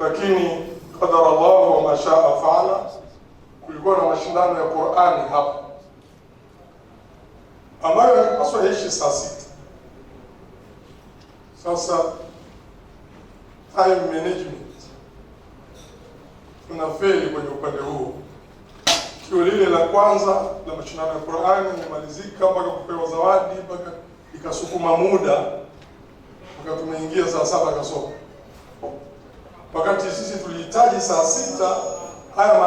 lakini qadara Allah wa ma shaa faala, kulikuwa na mashindano ya Qur'ani hapa ambayo yanapaswa yaishi saa 6. Sasa time management tunafeli kwenye upande huo. Tukio lile la kwanza la mashindano ya Qur'ani limalizika mpaka kupewa zawadi, mpaka ikasukuma muda mpaka tumeingia saa 7 kasoro, wakati sisi tulihitaji saa 6 haya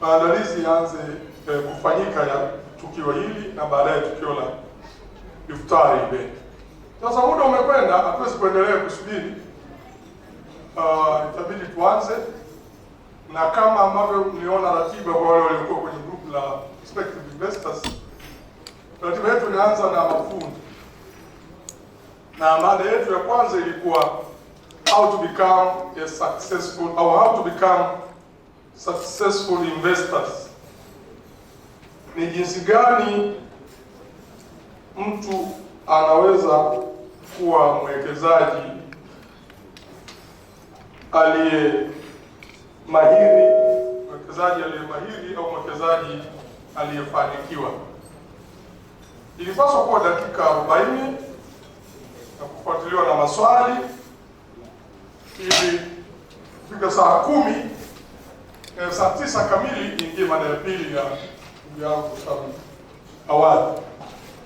maandalizi yaanze kufanyika ya tukio hili na baadaye tukio la iftari ile. Sasa muda umekwenda, hatuwezi kuendelea kusubiri. Itabidi tuanze, na kama ambavyo mliona ratiba kwa wale waliokuwa kwenye group la prospective investors, ratiba yetu inaanza na mafunzo, na mada yetu ya kwanza ilikuwa how to become successful investors. Ni jinsi gani mtu anaweza kuwa mwekezaji aliye mahiri au mwekezaji aliyefanikiwa. Ilipaswa kuwa dakika 40 na kufuatiliwa na maswali ili kufika saa 10, saa 9 kamili ingie mada ya pili ya yangu sababu awali.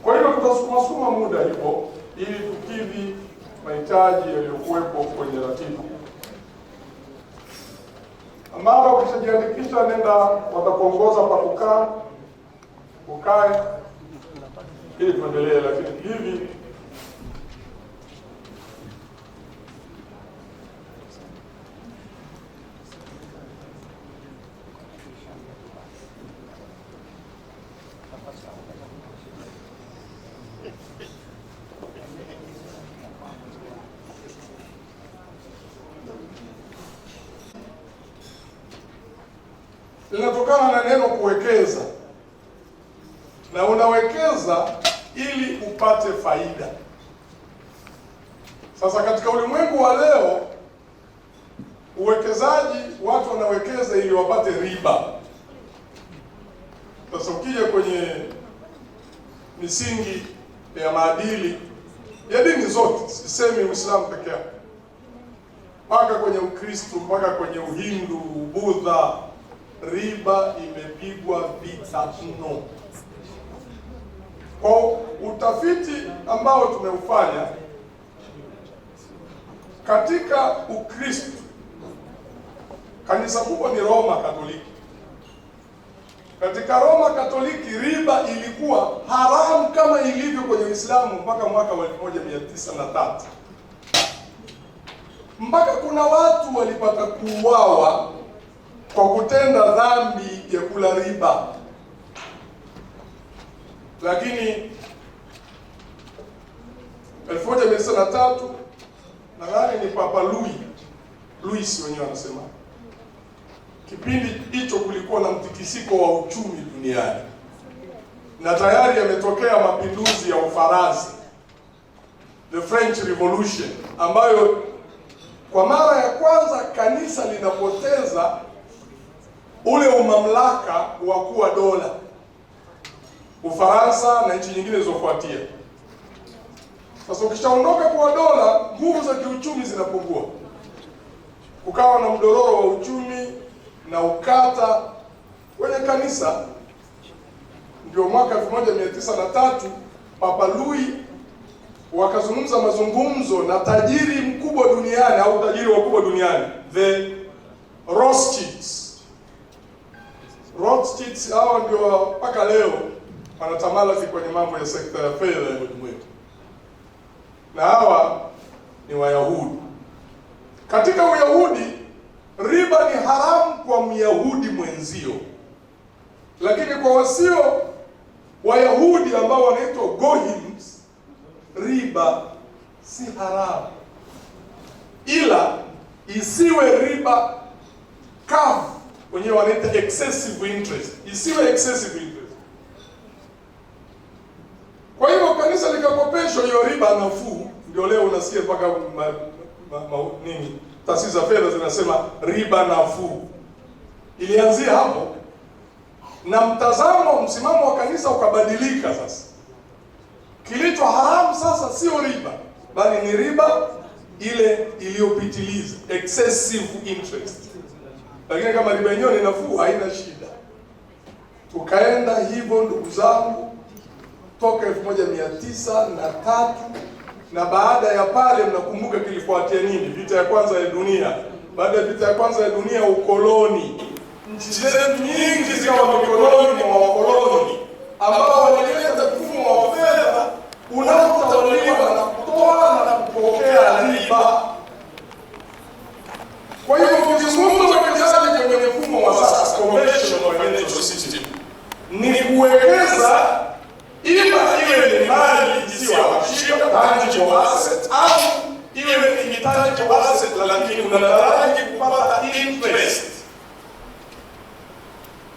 Kwa hiyo tutasukuma muda hivyo ili tukidhi mahitaji yaliyokuwepo kwenye ratiba. Ambao ukishajiandikisha, nenda watakuongoza pa kukaa, ukae ili tuendelee. Lakini hivi linatokana na neno kuwekeza, na unawekeza ili upate faida. Sasa katika ulimwengu wa leo, uwekezaji, watu wanawekeza ili wapate riba. Sasa ukija kwenye misingi ya maadili ya dini zote, sisemi Uislamu peke yake, mpaka kwenye Ukristo, mpaka kwenye Uhindu, Budha, riba imepigwa vita mno. Kwa utafiti ambao tumeufanya katika Ukristo, kanisa kubwa ni Roma Katoliki. Katika Roma Katoliki riba ilikuwa haramu kama ilivyo kwenye Uislamu mpaka mwaka wa 1903. Mpaka kuna watu walipata kuuawa kwa kutenda dhambi ya kula riba. Lakini 1903 nadhani ni Papa Louis wenyewe wanasema, kipindi hicho kulikuwa na mtikisiko wa uchumi duniani na tayari yametokea mapinduzi ya Ufaransa, the French Revolution, ambayo kwa mara ya kwanza kanisa linapoteza ule umamlaka wa kuwa dola. Ufaransa na nchi nyingine zilizofuatia. Sasa ukishaondoka kuwa dola, nguvu za kiuchumi zinapungua. Kukawa na mdororo wa uchumi na ukata kwenye kanisa. Ndio mwaka 1903 Papa Louis wakazungumza mazungumzo na tajiri mkubwa duniani au tajiri wakubwa duniani, the Rothschilds. Hao ndio mpaka leo wanatamalaki kwenye mambo ya sekta ya fedha ya ulimwengu, na hawa ni Wayahudi. Katika Uyahudi riba ni haramu kwa Myahudi mwenzio, lakini kwa wasio Wayahudi ambao wanaitwa Goyims, riba si haramu, ila isiwe riba kavu, wenyewe wanaita excessive interest. Isiwe excessive interest. Kwa hivyo kanisa likakopeshwa hiyo riba nafuu Ndio leo unasikia mpaka nini, taasisi za fedha zinasema riba nafuu. Ilianzia hapo, na msimamo wa kanisa ukabadilika. Sasa kilicho haramu sasa sio riba, bali ni riba ile iliyopitiliza, excessive interest. Lakini kama riba yenyewe ni nafuu, haina shida. Tukaenda hivyo ndugu zangu toka 1903, na baada ya pale mnakumbuka kilifuatia nini? Vita ya kwanza ya dunia. Baada ya vita ya kwanza ya dunia, ukoloni. Nchi zetu nyingi zikawa mikononi mwa wakoloni ambao walileta mfumo wa fedha unaotawaliwa na kutoa na kupokea riba. Kwa hiyo ukizungumza uwekezaji kwenye mfumo wa sasa, conventional financial system, ni kuwekeza ima iwe ni mali isiyohamishika, tangible asset, au iwe ni intangible asset, lakini unataraji kupata interest.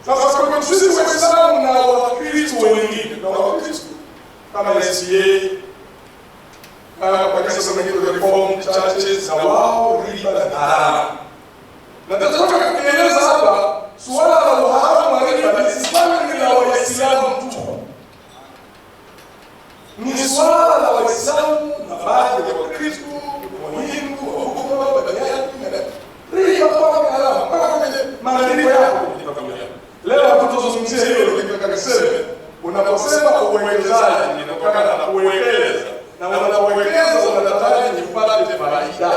Sasa kwa sisi Waislamu na Wakristo wengine, na Wakristo kama SCA, kwa kanisa mengine Reformed churches, na wao riba na haramu. Na nataka kueleza hapa suala la uharamu wa riba ni la Waislamu tu. Ni swala la Waislamu na baadhi ya Wakristo, Wahindu, Wabuddha, Wajayani, riba kwa haramu. Kwa maandiko yako leo tutazungumzia hilo katika kasema. Unaposema uwekezaji inatokana na kuwekeza, na unapowekeza unataraji upate faida.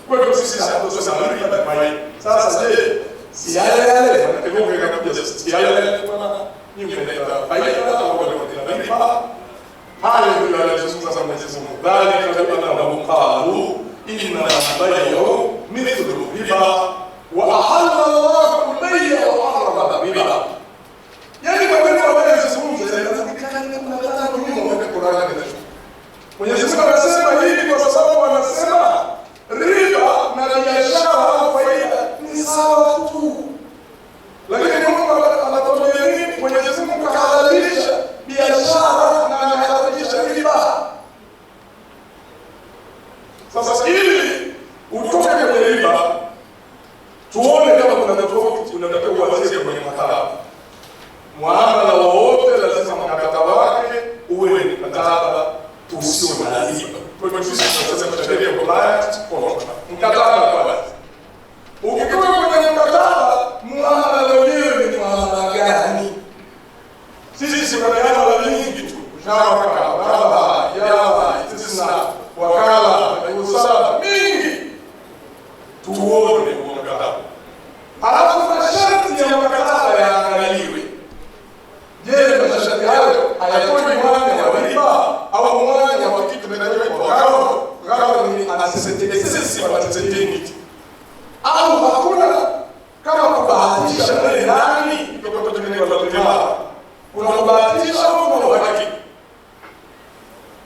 Kwa hiyo sisi tunasema riba na faida. Sasa je, si yale wanategemea kama si yale bwana nyinyi mnaita faida au wale riba? Haya ndio yanazungumza sana Mwenyezi Mungu. Dhalika bi'annahum qalu inna al-bay'a mithlu riba wa ahalla Allahu al-bay'a wa harrama riba. Yani maneno ambayo yanazungumza yanaonekana kuna tatu nyuma kwa Qur'ani. Mwenyezi Mungu anasema hivi kwa sababu anasema riba na biashara au faida ni sawa tu. Lakini Mungu anatuambia nini? Mwenyezi Mungu kahalalisha biashara na anahalalisha riba. Sasa ili utoke kwenye riba, tuone kama kuna tofauti. Unatakiwa kuanzia kwenye mkataba. Muamala wowote lazima mkataba wake uwe ni mkataba usio na riba. Kwa hiyo sisi tunasema sheria compliant contract. Mkataba kwanza. Ukitoka kwenye mkataba, muamala wenyewe ni muamala gani? Sisi tunaelewa mara nyingi tu. Shawaka, yawa, istisna, wakala, usala, mingi. Tuone mkataba. Halafu masharti ya mkataba yaangaliwe. Je, masharti hayo hayatoi mwanya wa riba au mwanya wa kitu kinachoitwa gawa ni excessive uncertainty? Au hakuna kama kubahatisha ndani kutoka kwenye riba? Kuna kubahatisha au kuna uhakika?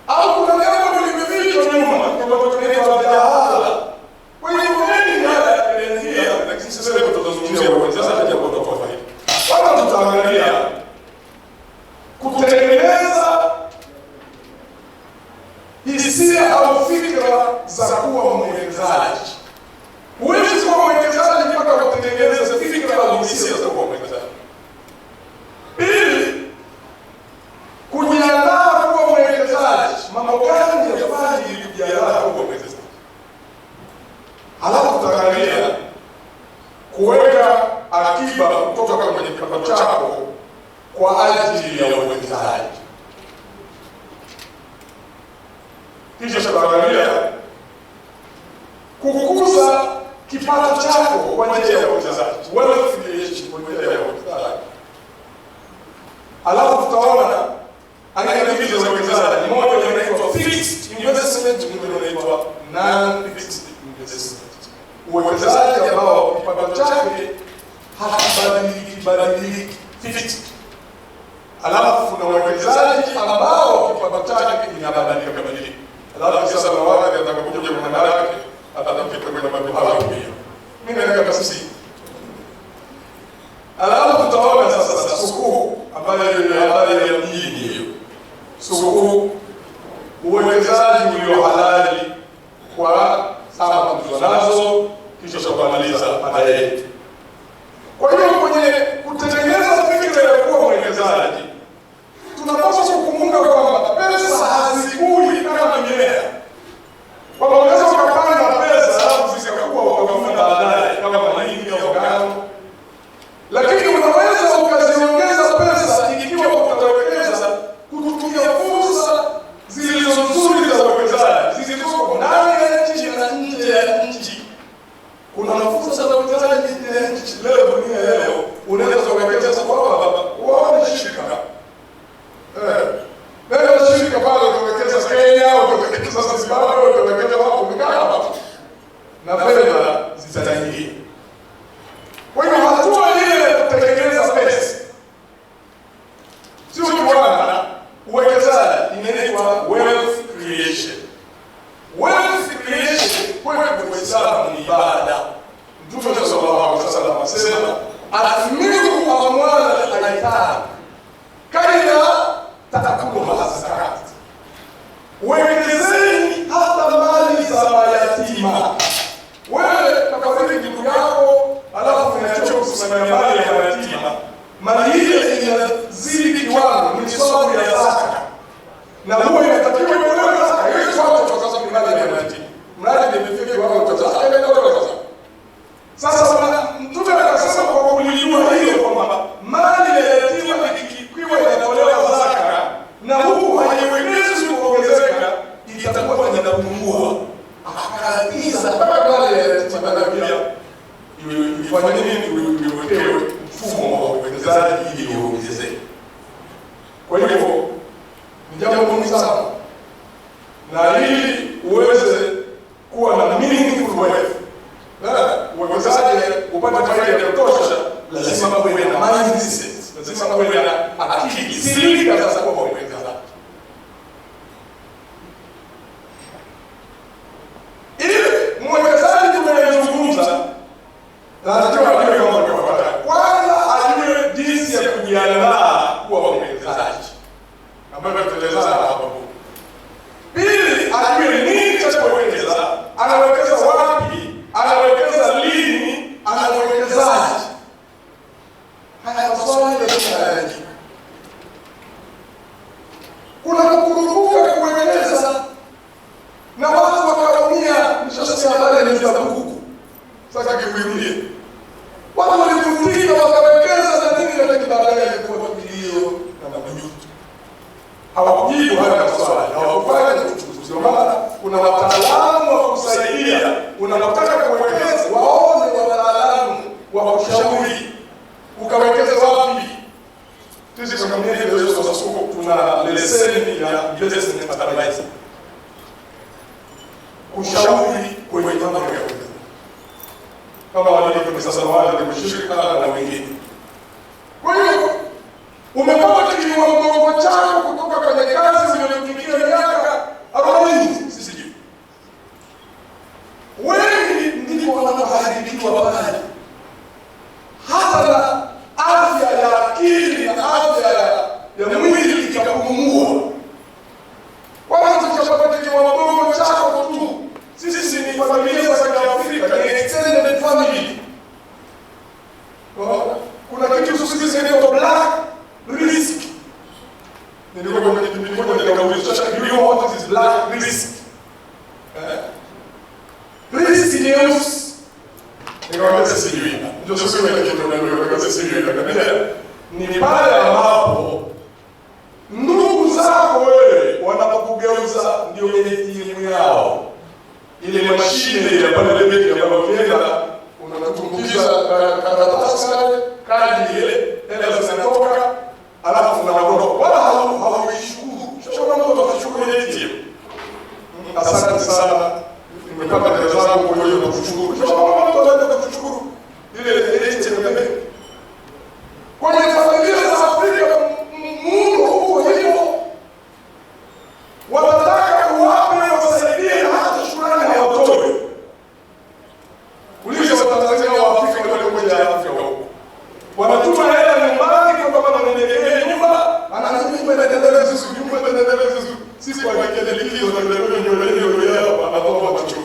Au kuna jambo limefichwa nyuma kutoka kwenye jahala? Kwa hiyo nini haya yanaanzia? Lakini sasa leo tutazungumzia uwekezaji ambao utakuwa faida. Kwanza tutaangalia kutengeneza hisia au fikra za kuwa mwekezaji. Huwezi kuwa mwekezaji mpaka utengeneze fikra au hisia za kuwa mwekezaji. Pili, kujiandaa kuwa mwekezaji. Mambo gani yafanye ili kujiandaa kuwa mwekezaji? Halafu tutaangalia kuweka akiba kutoka kwenye kipato chako kwa ajili ya uwekezaji. Kisha tutaangalia kukuza kipato chako kwa njia ya uwekezaji, wealth creation kwa njia ya uwekezaji. Halafu tutaona aina mbili za uwekezaji. Moja inaitwa fixed investment, nyingine inaitwa non-fixed investment. Uwekezaji ambao kipato chake hakibadiliki, fixed. Halafu na uwekezaji ambao kipato chake kinabadilika. Halafu sasa na wale atakapokuja kwa maana yake atapita kwenye mambo hayo pia. Mimi naweka tafsiri. Halafu tutaona sasa sukuu ambayo ni habari ya mjini hiyo. Sukuu, uwekezaji ulio halali. wa Zimbabwe utawekeza wako umekaa hapa na fedha zitaingia. Kwa hiyo hatua ile ya kutengeneza pesa sio kiwanda, uwekezaji inaitwa wealth creation. Wealth creation kwa Uislamu ni ibada. Mtume sallallahu alaihi wasallam anasema athmiru amwala al-aitam kaina takulu zakat. Wekezeni hata mali za mayatima. Wewe kafariki ndugu yako, alafu unachoka kusimamia mali ya mayatima. Mali ile inazidi kiwango ni sababu ya zaka. Na huwa inatakiwa iwe zaka. Hiyo kiwango cha sasa ni mali ya mayatima. Mradi imefika kiwango cha zaka, inaenda zaka. Sasa Mtume akasema kwa kulijua hiyo kwamba mali ya yatima ikiwa inatolewa zaka na huku haiwekezi kuongezeka itakuwa inapungua. Akaagiza mpaka mali ya yatima na pia ifanye nini, iwekewe mfumo wa uwekezaji ili uongezeke. Kwa hivyo ni jambo muhimu sana, na ili uweze kuwa na meaningful wealth, uwekezaji upate faida ya kutosha, lazima uwe na mindset, lazima uwe na akili silika za kuwa uwekezaji. Ili mwekezaji tunayezungumza lazima ajue mambo yafuatayo. Kwanza ajue jinsi ya kujiandaa kuwa mwekezaji, ambayo tutaelezana hapo. Pili, ajue nini cha kuwekeza, anawekeza wapi, anawekeza lini, anawekezaji. Haya maswali yanahitaji. Kuna kukurupuka kuwekeza na watu wakaumia. Nishasikia habari ni za buku. Sasa kivumilie. Watu walifutika wakawekeza na nini, lakini baadaye ilikuwa kilio na majuto. Hawakujibu haya maswali, hawakufanya uchunguzi. Ndio maana kuna wataalamu wa kusaidia. Unapotaka kuwekeza, waone wataalamu wa kushauri ukawekeza wapi. Sisi kama mimi ndio sasa tuna leseni ya investment advisor, kushauri kwenye mambo ya kuwekeza, kama walivyo sasa wale kushirika na wengine. Kwa hiyo umepata kiwango chako kutoka kwenye kazi uliyofikia miaka 40, sisi wengi ndivyo wanapoharibikiwa pale. Hata na afya ya akili na afya ya mwili ikapungua. Kwanza tukishapata kiwango chako tu, sisi ni familia za Kiafrika, ni extended family. Kuna kitu sisi kinaitwa black risk. Nilikuwa nikauliza what is black risk? Risk news. Nikamwambia sijui. Ndio sasa nikamwambia sijui. Ni pale ambapo ndugu zako wewe wanapokugeuza ndio ATM yao. Ile mashine ya pale benki ambayo ukienda unatumbukiza karatasi kadi ile, hela zinatoka, alafu unaondoka. Wala hawashukuru. Sio kama mtu atashukuru ATM. Asante sana. Nimepata pesa zangu, kwa hiyo nakushukuru. Sio kama mtu anaenda kukushukuru ile ATM ya benki. Kwenye familia za Afrika Mungu huko hivyo. Wanataka kuwape wasaidie hata shukrani hawatoi. Ulizo Watanzania wa Afrika waliokuja Afrika huko, wanatuma hela nyumbani kwa baba anaendelea nyumba, anasema tuendelee sisi nyumba tuendelee sisi. Sisi kwa wikendi likizo na ndio yao anatoa macho.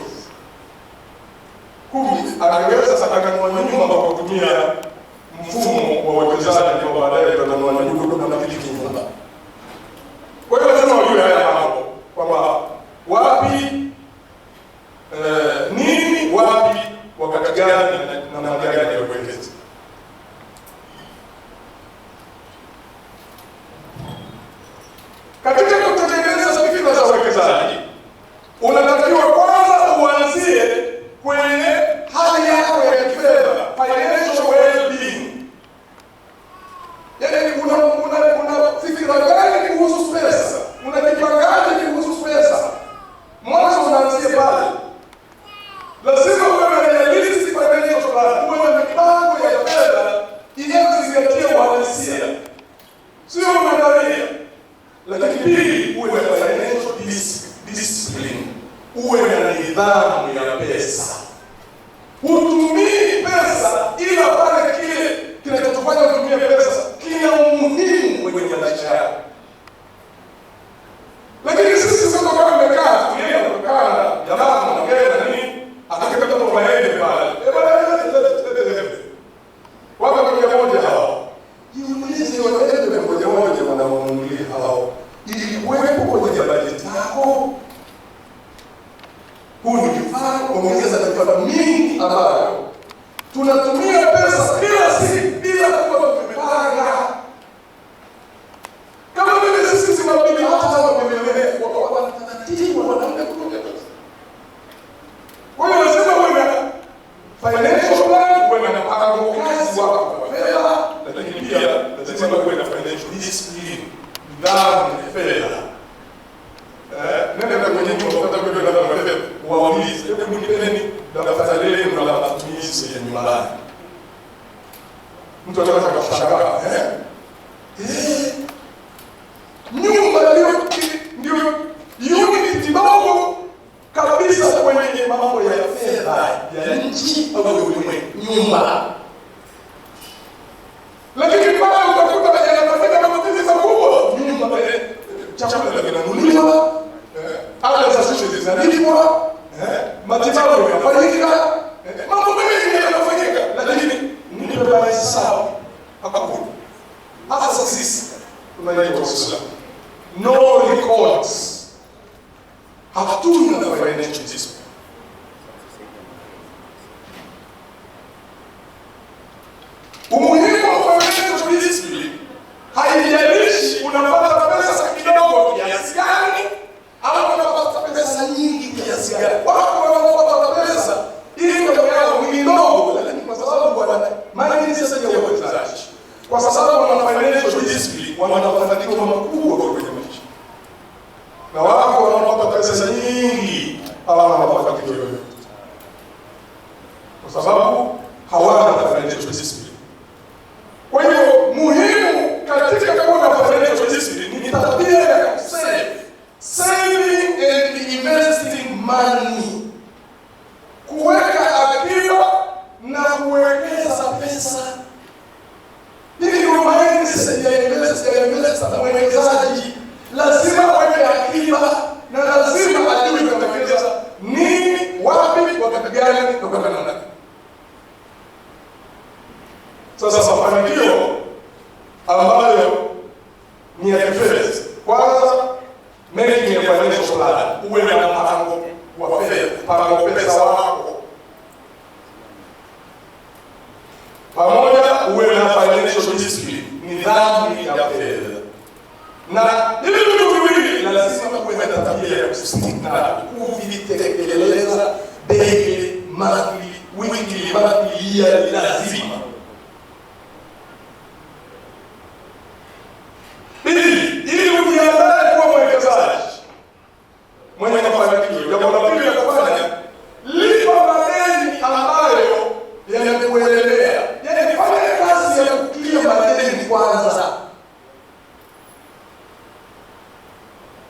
Kumbe angeweza sadaka kwa nyumba kwa uwe na nidhamu ya pesa. Hutumii pesa ila pale kile kinachotufanya utumie pesa kina umuhimu kwenye maisha yako. Lakini sisi sasa kama tumekaa jamaa anaongea nini? Akakata kwa maende pale. Wapa mmoja hao. Jiulize waende mmoja wanaonunulia hao. Ili kuwepo kwenye bajeti yako. Huu ni mfano ongeza mifano mingi ambayo tunatumia pesa kila siku bila kuwa tumepanga. Kama vile sisi simabili hata wamemelewa kwa taratibu wanaenda kutumia pesa. Kwa hiyo lazima uwe na financial plan, uwe na mpango kazi wako kwa fedha, lakini pia lazima uwe na financial discipline, nidhamu ya fedha. Nenda kwenye nyumba kupata kwa fedha waulize, hebu nipeni daftari lenu la matumizi ya nyumbani. Mtu anataka kushangaa, nyumba ndio unit ndogo kabisa kwenye mambo ya fedha ya nchi au ulimwengu, nyumba. Lakini bado utakuta yanafanyika matumizi makubwa, nyumba chakula kinanunuliwa, ada za shule zinalipwa, matibabu yanafanyika, mambo mengi yanafanyika, lakini nipe basi sawa hakuna. Hasa sisi tunaitwa Waislamu, no records, hatuna financial discipline. Umuhimu wa financial discipline haijalishi unapata pesa kidogo kiasi gani au unapata pesa nyingi kiasi gani. Watu wanapata pesa ili yao ni ndogo, lakini kwa sababu wana mindset ya uwekezaji, kwa sababu wana financial discipline, wana mafanikio makubwa kwenye maisha. Na wao wanapata pesa nyingi hawana mafanikio yoyote, kwa sababu hawana financial discipline. Kwa hiyo muhimu katika kuwa na financial discipline ni tabia ya save, saving and investing money, kuweka akiba na kuwekeza pesa. Hili ndio mindset ya investor na mwekezaji. Lazima aweke akiba na lazima ajue kuwekeza nini, wapi, wakati gani na kwa nani. Sasa mafanikio ambayo ni ya kifedha, kwanza making a financial plan, uwe na mpango wa fedha, mpango pesa wako, pamoja uwe na financial discipline, nidhamu ya fedha. Na hivi vitu viwili lazima uwe na tabia ya kusimamia na kuvitekeleza daily, monthly, weekly, monthly, yearly, lazima. Ili ujiandae kuwa mwekezaji mwenye mafanikio, jambo la pili la kufanya, lipa madeni ambayo yanakuelelea. Yaani fanya kazi ya kukilia madeni kwanza.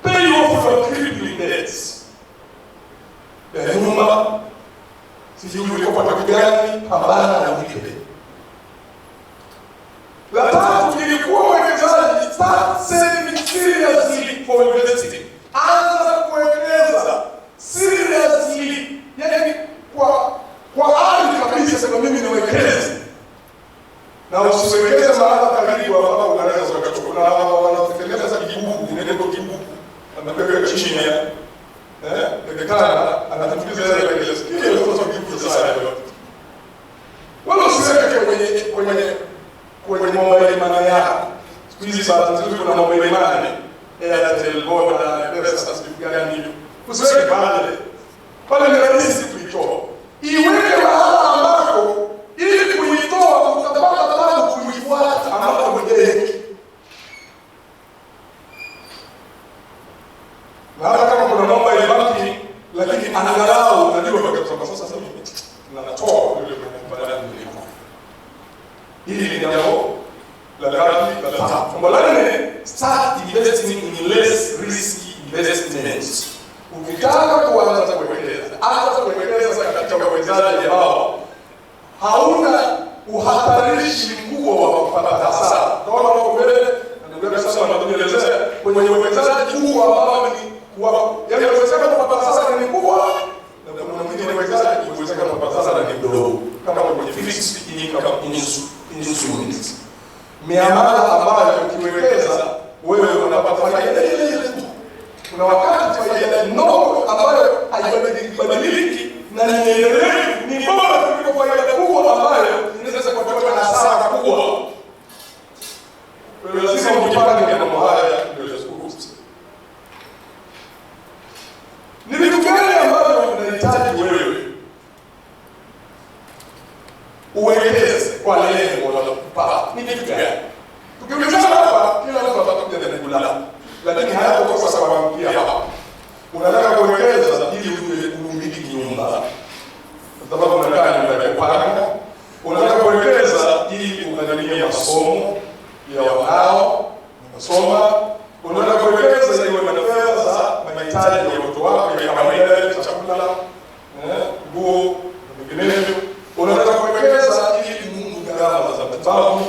Pay off your crippling debts. Ya nyumba, sijui ulikopa kitu gani, pambana na ulipe. La tatu, ilikuwa mwekezaji, start saving seriously for investing. Anza kuwekeza seriously, yaani kwa ari kabisa, sema mimi niwekeze. Na usiwekeze mahali karibu ambapo unaweza ukachukua. Na wanatengeneza kibubu, inaitwa kibubu. Anapeleka chini ya dekana, anatumbukiza ile ile. Kile ndio kibubu sasa hiyo. Wala usiweke kwenye mobile money yako. Siku hizi sasa nzuri kuna mobile money. Airtel, Voda, pesa gani hiyo. Usiweke pale ni rahisi kuitoa. Iweke mahali ambako ili kuitoa utapata tabu kuifuata ambapo hujeki. Na hata kama kuna mobile banking, lakini angalau unajua kwa sasa mimi natoa yule mwenye nilipo. Hili ni jambo la tatu. Jambo la nne, start investing in less risky investments. Ukitaka kuanza uwekeze kwa lengo la kupata. Ni kitu gani? Tukiulizana hapa, kila mtu atakuja na jibu lake, lakini hapo kwa sababu ya hapa unataka kuwekeza ili umiliki nyumba, kwa sababu unakaa nyumba ya kupanga. Unataka kuwekeza ili ugharimie masomo ya wanao unasoma. Unataka kuwekeza ili uwe na fedha za mahitaji ya watoto wako ya kawaida, chakula, nguo na vinginevyo. Unataka kuwekeza ili Mungu gharama za matibabu.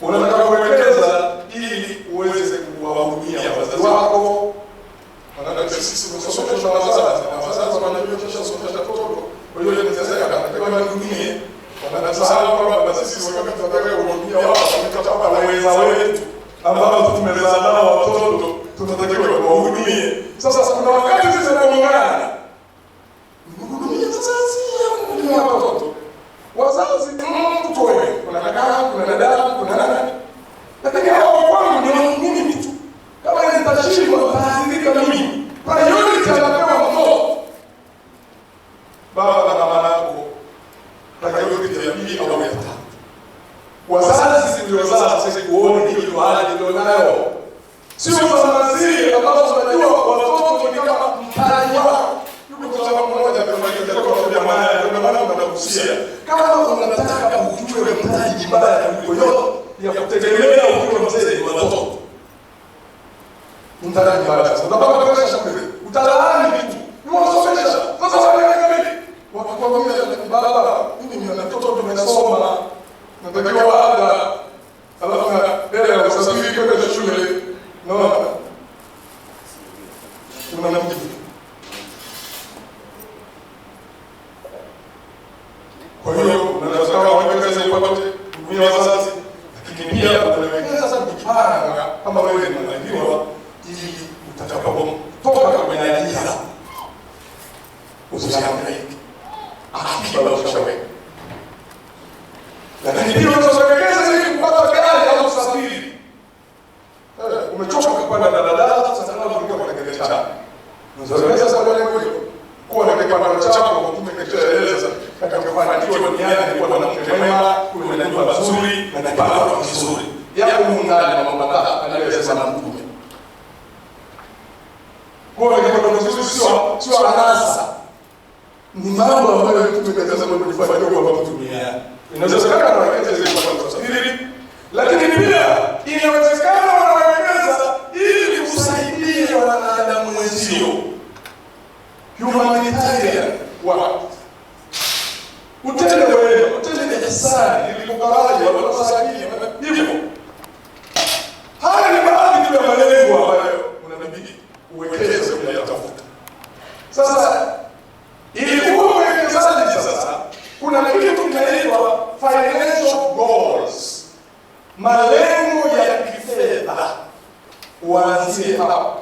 Unataka kuwekeza ili uweze kuwahudumia wazazi wako. Maana sisi tunasomesha wazazi, na wazazi wanajua kusomesha watoto. Kwa hiyo ni sasa nataka wahudumie. Wanasahau kwamba sisi wakati tunataka kuhudumia wao, tunataka waweza wetu ambao tumezaa nao watoto, tunatakiwa kuwahudumie. Sasa kuna wakati sisi tunaungana kuhudumia wazazi na watoto. Wazazi mtu wewe, kuna kaka, kuna dada, kuna nani. Lakini hao kwangu ni mimi tu. Kama nitashindwa kuadhirika mimi, priority anapewa mtoto. Baba na mama yako priority ya pili au ya tatu. Wazazi ndio sasa kuone hiyo hali ndio nayo. Sio wazazi ambao wanajua watoto ni kama mtaji wao. Yuko kwa sababu moja amefanya kwa maana mnakusia. Kama unataka ujue mtaji mbaya kuliko yote ya kutegemea ukiwa mzee wa watoto. Mtaji mbaya. Unataka kuweka shule. Utalaani vitu. Ni wasomesha. Sasa wanaangalia wakakwambia baba, mimi nina mtoto tumesoma. Natakiwa ada. Alafu hela ya usafiri kwenda shule. No. Unamjibu. Kwa hiyo unaweza kuwekeza upate kuhudumia wazazi, lakini pia unawekeza sasa kujipanga kama wewe unajua ili utakapotoka kwenye ajira usihangaike. Akiba ushaweka. Lakini pia unaweza ili kupata gari au usafiri. Umechoka kupanda daladala, sasa kama unaingia kwa gari chako. Unaweza sasa kwa lengo hilo kuwa na kipando chako kwa kumekeleza katika kufanikiwa duniani, kuwa na mke mwema, kuwa na nyumba nzuri na kipato kizuri. Yapo muungano na mambo kadhaa aliyosema Mtume. Kwa hiyo kipato kizuri sio anasa. Ni mambo ambayo tumekazana kufanikiwa kwa duniani. Inawezekana wanawekeza ili kupata usafiri, lakini pia inawezekana wanawekeza ili kusaidia wanadamu wenzio. Humanitarian work. Utende wema, utende ihsani, ili kukaraji wanaosaidia hivyo. Haya ni baadhi tu ya malengo ambayo unabidi uwekeze kuyatafuta. Sasa ili kuwa uwekezaji sasa kuna kitu kinaitwa financial goals. Malengo ya kifedha. Uanzie hapo.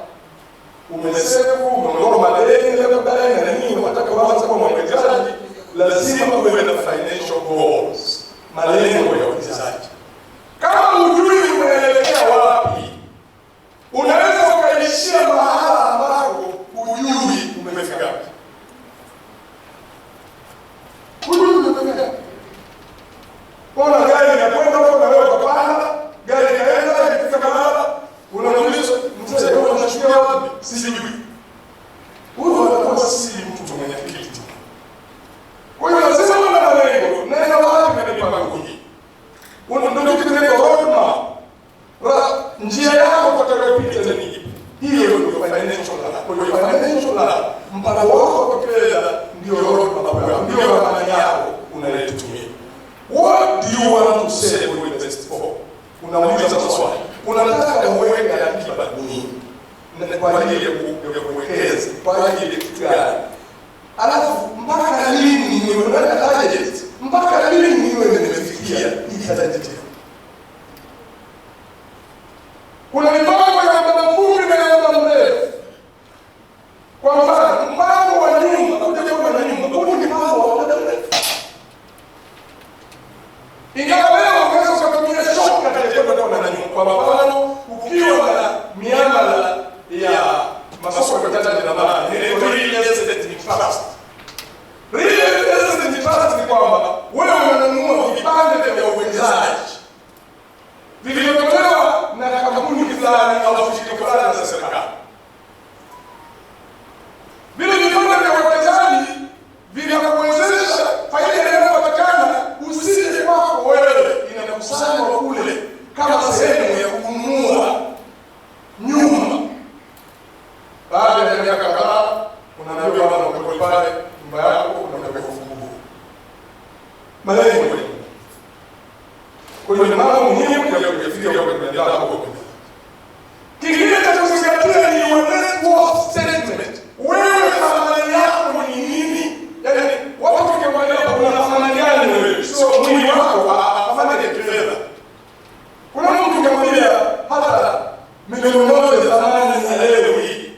Umesefu, umeondoa madeni na nini, unataka kuanza kuwa mwekezaji, lazima uwe na financial goals. Malengo ya uwekezaji. Kama hujui unaelekea wapi, unaweza ukaishia mahala ambako hujui umefika wapi. Kuna gari inakwenda huko na wewe ukapanda, gari inaenda ikifika mahala, unamuuliza mzee wewe unashukia wapi? Sijui. Huyo anakuwa si mtu mwenye akili. Kwa hiyo lazima uwe na malengo. Nenda wapi na mipango hii? Ndio kitu kinaitwa roadmap. Njia yako utakayopita ni ipi? Hiyo ndio financial plan. Kwa hiyo financial plan, mpango wako wa kifedha ndio roadmap yako, ndio ramani yako unayotumia. What do you want to save or invest for? Unauliza maswali. Unataka uweke akiba nini? Na kwa ajili ya kuwekeza, kwa ajili ya kitu gani? Alafu mpaka lini niwe na target? Mpaka lini niwe nimefikia hii target? Kuna mipango ya muda mfupi na ya muda mrefu. Kwa mfano, mpango wa nyumba, kujenga na nyumba, huu ni mpango wa muda mrefu. Ingawa leo unaweza kutumia shoka katika kwenda na nyumba. Kwa mfano, ukiwa na miamala ya masoko ya kitaji na mali, real estate trust. Real estate trust ni kwamba wewe unanunua pale nyumba yako unaweka funguo. Malengo. Kwa hiyo mambo muhimu ya kufikiria kwa kuendelea hapo. Kingine cha kuzingatia ni your net worth statement. Wewe thamani yako ni nini? Yaani watu wakiangalia una thamani gani wewe? Sio mwili wako, thamani ya kifedha. Kuna mtu kamwambia hata milioni moja thamani ya leo hii,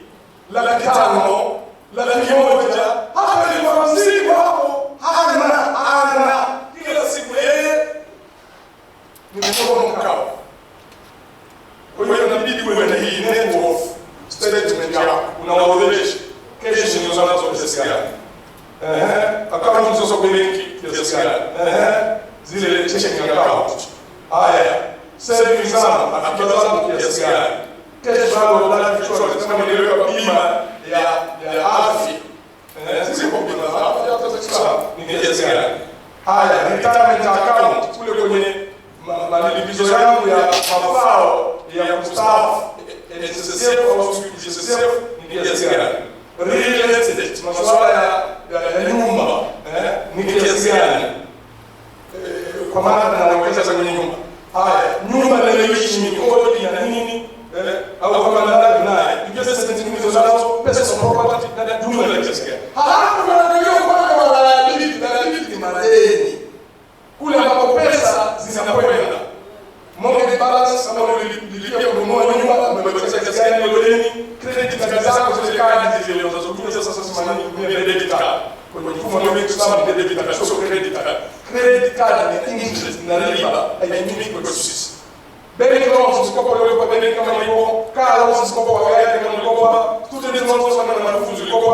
laki tano, laki moja, hata ni kwa mzigo hapo, hana kila siku yeye ni mkono mkao. Kwa hiyo inabidi uwe na hii net worth statement yako, unaorodhesha kesho ni unazo pesa gani, account zote kwa benki kiasi gani, zile checking account, haya savings zangu akiba zangu kiasi gani, kesho zangu life insurance kama niliweka bima ya afya, sisi kwa bima ya afya hata ni kiasi gani, haya retirement account kule kwenye malipizo yangu ya mafao ya kustaafu NSSF au NSSF ni kiasi gani, real estate masuala ya nyumba ni kiasi gani, kwa maana nawekeza kwenye nyumba, haya nyumba ninayoishi ni kodi na nini, au kama ndani naye investment hizo nazo pesa property na jumla ya kiasi gani. Halafu tunaangalia kwa liability madeni kule ambapo pesa zinakwenda, mortgage balance kama ulilipia kununua nyumba umewekeza kiasi gani lodeni, credit card zako zile kadi zile unazotumia sasa simamani credit card kwenye mfumo wa benki kama debit card, sio credit card. Credit card ni interest na riba haitumiki kwa sisi. Bank loans mkopo kwa benki kama hivyo, car loans mkopo wa gari kama mkopo, student loans kama na wanafunzi mkopo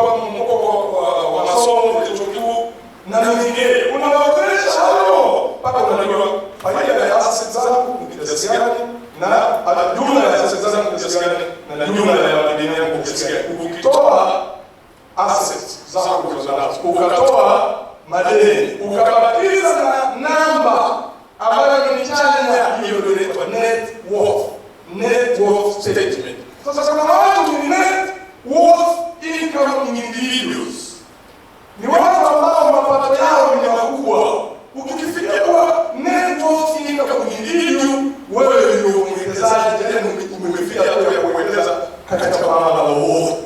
wa masomo chuo kikuu na mengine. Unawaorodhesha hayo mpaka unajua faida ya assets zako ni kiasi gani na jumla ya assets zako ni kiasi gani na jumla ya madeni yako ni kiasi gani. Ukitoa assets zako ulizonazo, ukatoa madeni, ukabakiza na namba ambayo ni chanya, hiyo ndio inaitwa net worth statement. Sasa kama watu ni net worth income individuals, ni watu ambao mapato yao ni makubwa. Ukifikia kwa net worth income individual, wewe ndio mwekezaji, yaani umefikia hatua ya kuwekeza katika mambo wote.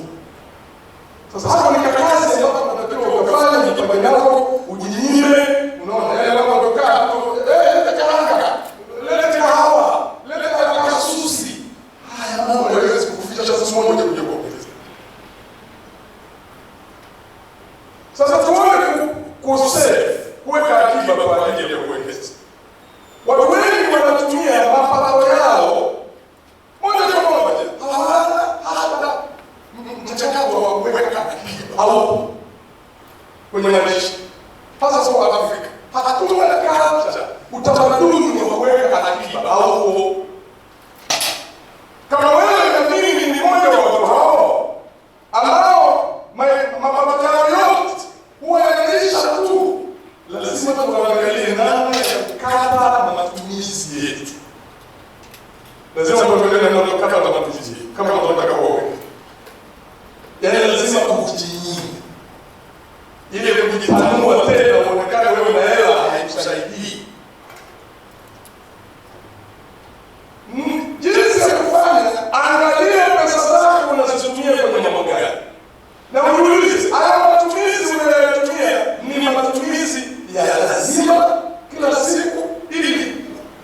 Sasa hapo ni kazi ambayo tunatakiwa kufanya, mipango yako ujinyime, unaona yale mambo kukaa leta karanga, leta kahawa, leta kasusi, haya mambo hayawezi kukuficha sasa moja kuja kuongeza. Sasa tuone kusave, kuweka akiba kwa ajili ya kuwekeza. Watu wengi wanatumia mapato yao moja kwa moja, hawana hata mchakato wa kuweka akiba au kwenye maisha. Hasa kwa Afrika hatuna culture, utamaduni wa kuweka akiba au kama wewe na mimi ni mmoja wa watu hao ambao mapato yao yote huwa yanaisha tu, lazima tuangalie namna ya kukata matumizi yetu. Lazima tuangalie namna ya kukata matumizi yetu kama tunataka kuokoka. Yaani lazima kujinyima. Ile kujitanua tena uonekane wewe na hela haikusaidii. Jinsi ya kufanya, angalia pesa zako unazotumia kwenye mambo gani. Na ujiulize, haya matumizi unayotumia ni matumizi ya lazima kila siku, ili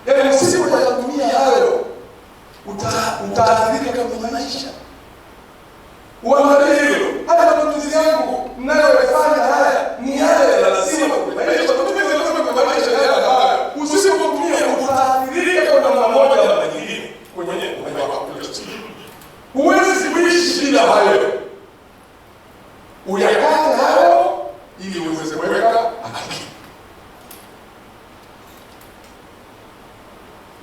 yaani usipoyatumia hayo utaathirika kwenye maisha. Uangalie hilo, haya matumizi yangu ninayofanya haya ni haya ya lazima kwa maisha. Matumizi lazima kwa maisha haya, usipotumia utaathirika kwa namna moja ama nyingine kwenye maisha yako. Huwezi kuishi bila hayo. Uyakate hayo ili uweze kuweka akiba.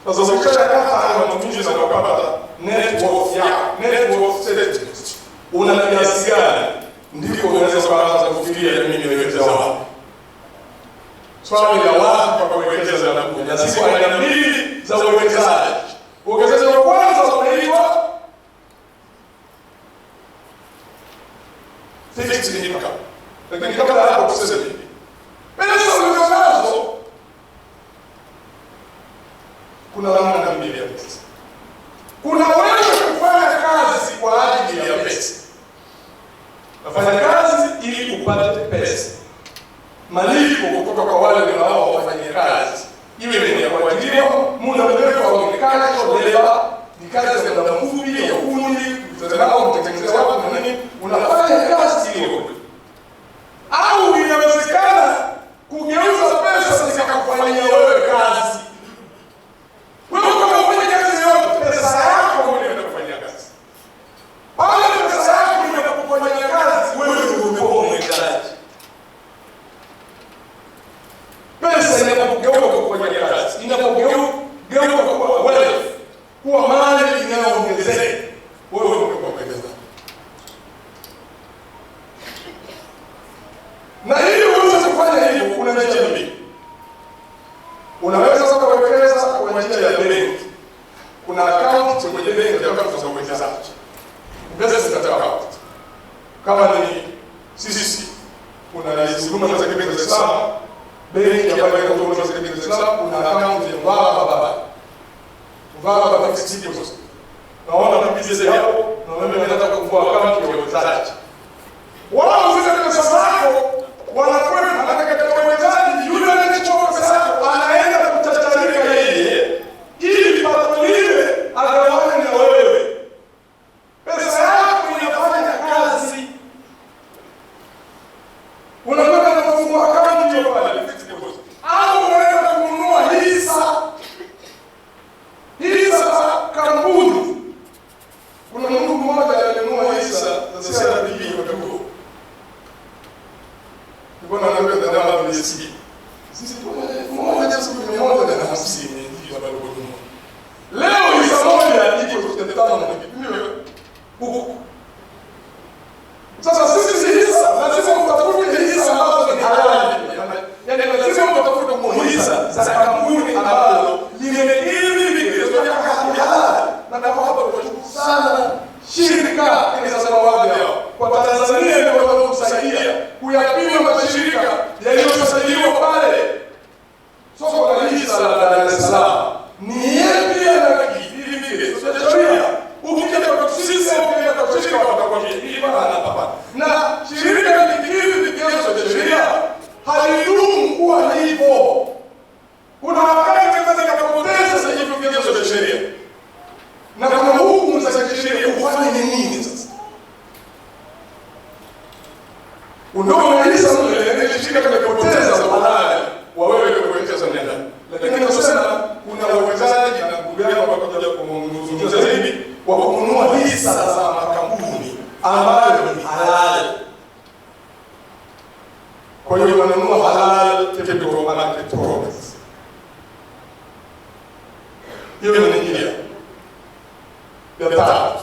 Sasa ukishakata hayo matumizi na ukapata net worth yako, net worth statement, una kiasi gani, ndipo unaweza kuanza kufikiria mimi niwekeza wapi. Swali la wapi kwa kuwekeza na kuja. Sisi aina mbili za uwekezaji. Uwekezaji wa kwanza unaitwa fixed income. Lakini kabla ya hapo tuseme hivi. Pesa ulizonazo kuna namna mbili ya pesa. Kuna wewe kufanya kazi kwa ajili ya pesa. Unafanya kazi ili upate pesa. Malipo kutoka kwa wale ambao wafanya kazi. Iwe ni ya kuajiriwa, muda mrefu au mikazo, leba, ni kazi ya muda mfupi ya ufundi, mtandao, mtengenezaji na nini, unafanya kazi hiyo. Au inawezekana kugeuza pesa zikakufanyia wewe kazi. Wewe kama unafanya kazi yote, pesa yako unaenda kufanya kazi. Pale pesa yako inakufanyia kazi, wewe ndio umekuwa mwendaji. Pesa inapogeuka kufanya kazi, inapogeuka kuwa wealth, kuwa mali inayoongezeka, wewe umekuwa mwendaji. Na ili uweze kufanya hivyo, kuna njia mbili. Unaweza kuwekeza kwa njia ya benki. Kuna account kwenye benki ya kama za uwekezaji. Investment account. Kama ni sisi kuna huduma za benki za Islam, benki ambayo inatoa huduma za benki za Islam, kuna account ya Mvaba fixed deposit. Naona tukizie hapo, na wewe unataka kufungua account ya uwekezaji. Wao zile pesa zako wanakwenda katika uwekezaji, yule anayechukua pesa yako anaenda kutatarika yeye ili pato lile agawane na wewe. Pesa yako inafanya kazi. Unakwenda na kufungua account hiyo pale fixed deposit. Au unaenda kununua hisa za kampuni. Kuna mtu mmoja alinunua hisa za CRDB wakati huo. Mbona anaambia dada mlisikia? Sisi mmoja siku 150 hivi bado kununua. Leo hisa moja iko 35 na kipimo huko. Sasa sisi hisa lazima utafute hisa ambazo ni halali. Yaani lazima utafute hisa za kampuni ambazo limekidhi vigezo vya halali. Na kwa hapa tunashukuru sana shirika linasema wazi hao. Kwa Tanzania ndio wanaosaidia kuyapima mashirika yaliyosajiliwa pale soko la hisa la Dar es Salaam. Ni yapi yanakidhi vigezo vya sheria? Ukija kwa sisi kwa shirika watakwambia hii bana hapa. Na shirika likidhi vigezo vya sheria halidumu kuwa hivyo. Kuna wakati tunaweza kupoteza hivyo vigezo vya sheria. Na kuna hukumu za kisheria ufanye nini sasa? Undomo hisa mle shirika kimepoteza halali wa wewe kuwekeza ndani. Lakini nasema kuna uwekezaji na kugawa kwa kuja kumzungumza zaidi kwa kununua hisa za makampuni ambayo ni halali. Kwa hiyo wananunua halal capital market products. Hiyo ni njia ya tatu.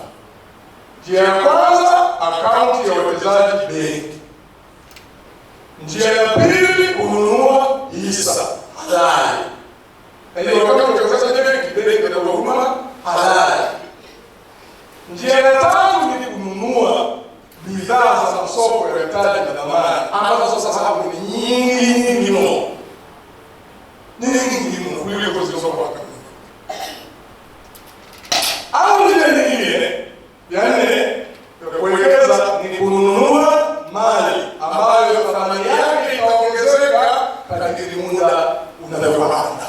Njia ya kwanza, akaunti ya uwekezaji benki. Njia ya pili, kununua hisa halali. Na hiyo akaunti ya uwekezaji benki ndio huduma halali. Njia ya tatu ni kununua bidhaa za masoko ya mitaji na dhamana ambazo sasa hapo ni nyingi mno. Nyingi mno kuliko zilizoko hapa. Au njia nyingine, yaani kuwekeza ni kununua mali ambayo thamani yake itaongezeka kadiri muda unavyokwenda.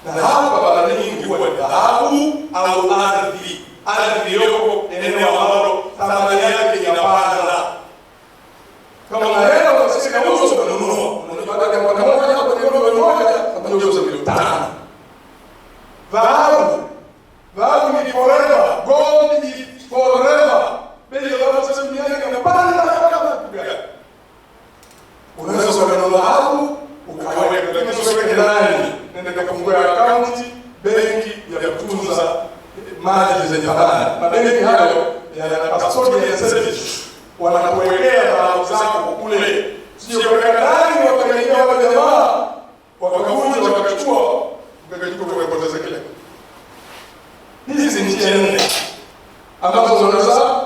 Na hapa mara nyingi huwa ni dhahabu au ardhi. Ardhi yoko eneo ambalo thamani yake inapanda. Kama unaenda kwa sisi na uso unanunua, unapata kwa moja hapo ni milioni moja, unauza milioni 5. Dhahabu ni forever, gold ni forever. Bei ya dhahabu sasa duniani inapanda kama kupiga. Unaweza kununua dhahabu ukaweka, lakini usiweke ndani. Nenda kufungua account benki ya kutunza mali zenye thamani. Mabenki hayo yana custodian service. Wanakuwekea dhahabu zako kule. Sio kuweka ndani wakaingia wale jamaa wakavunja wakachukua ukakachukua ukapoteza kile. Hizi ni njia nne ambazo unaweza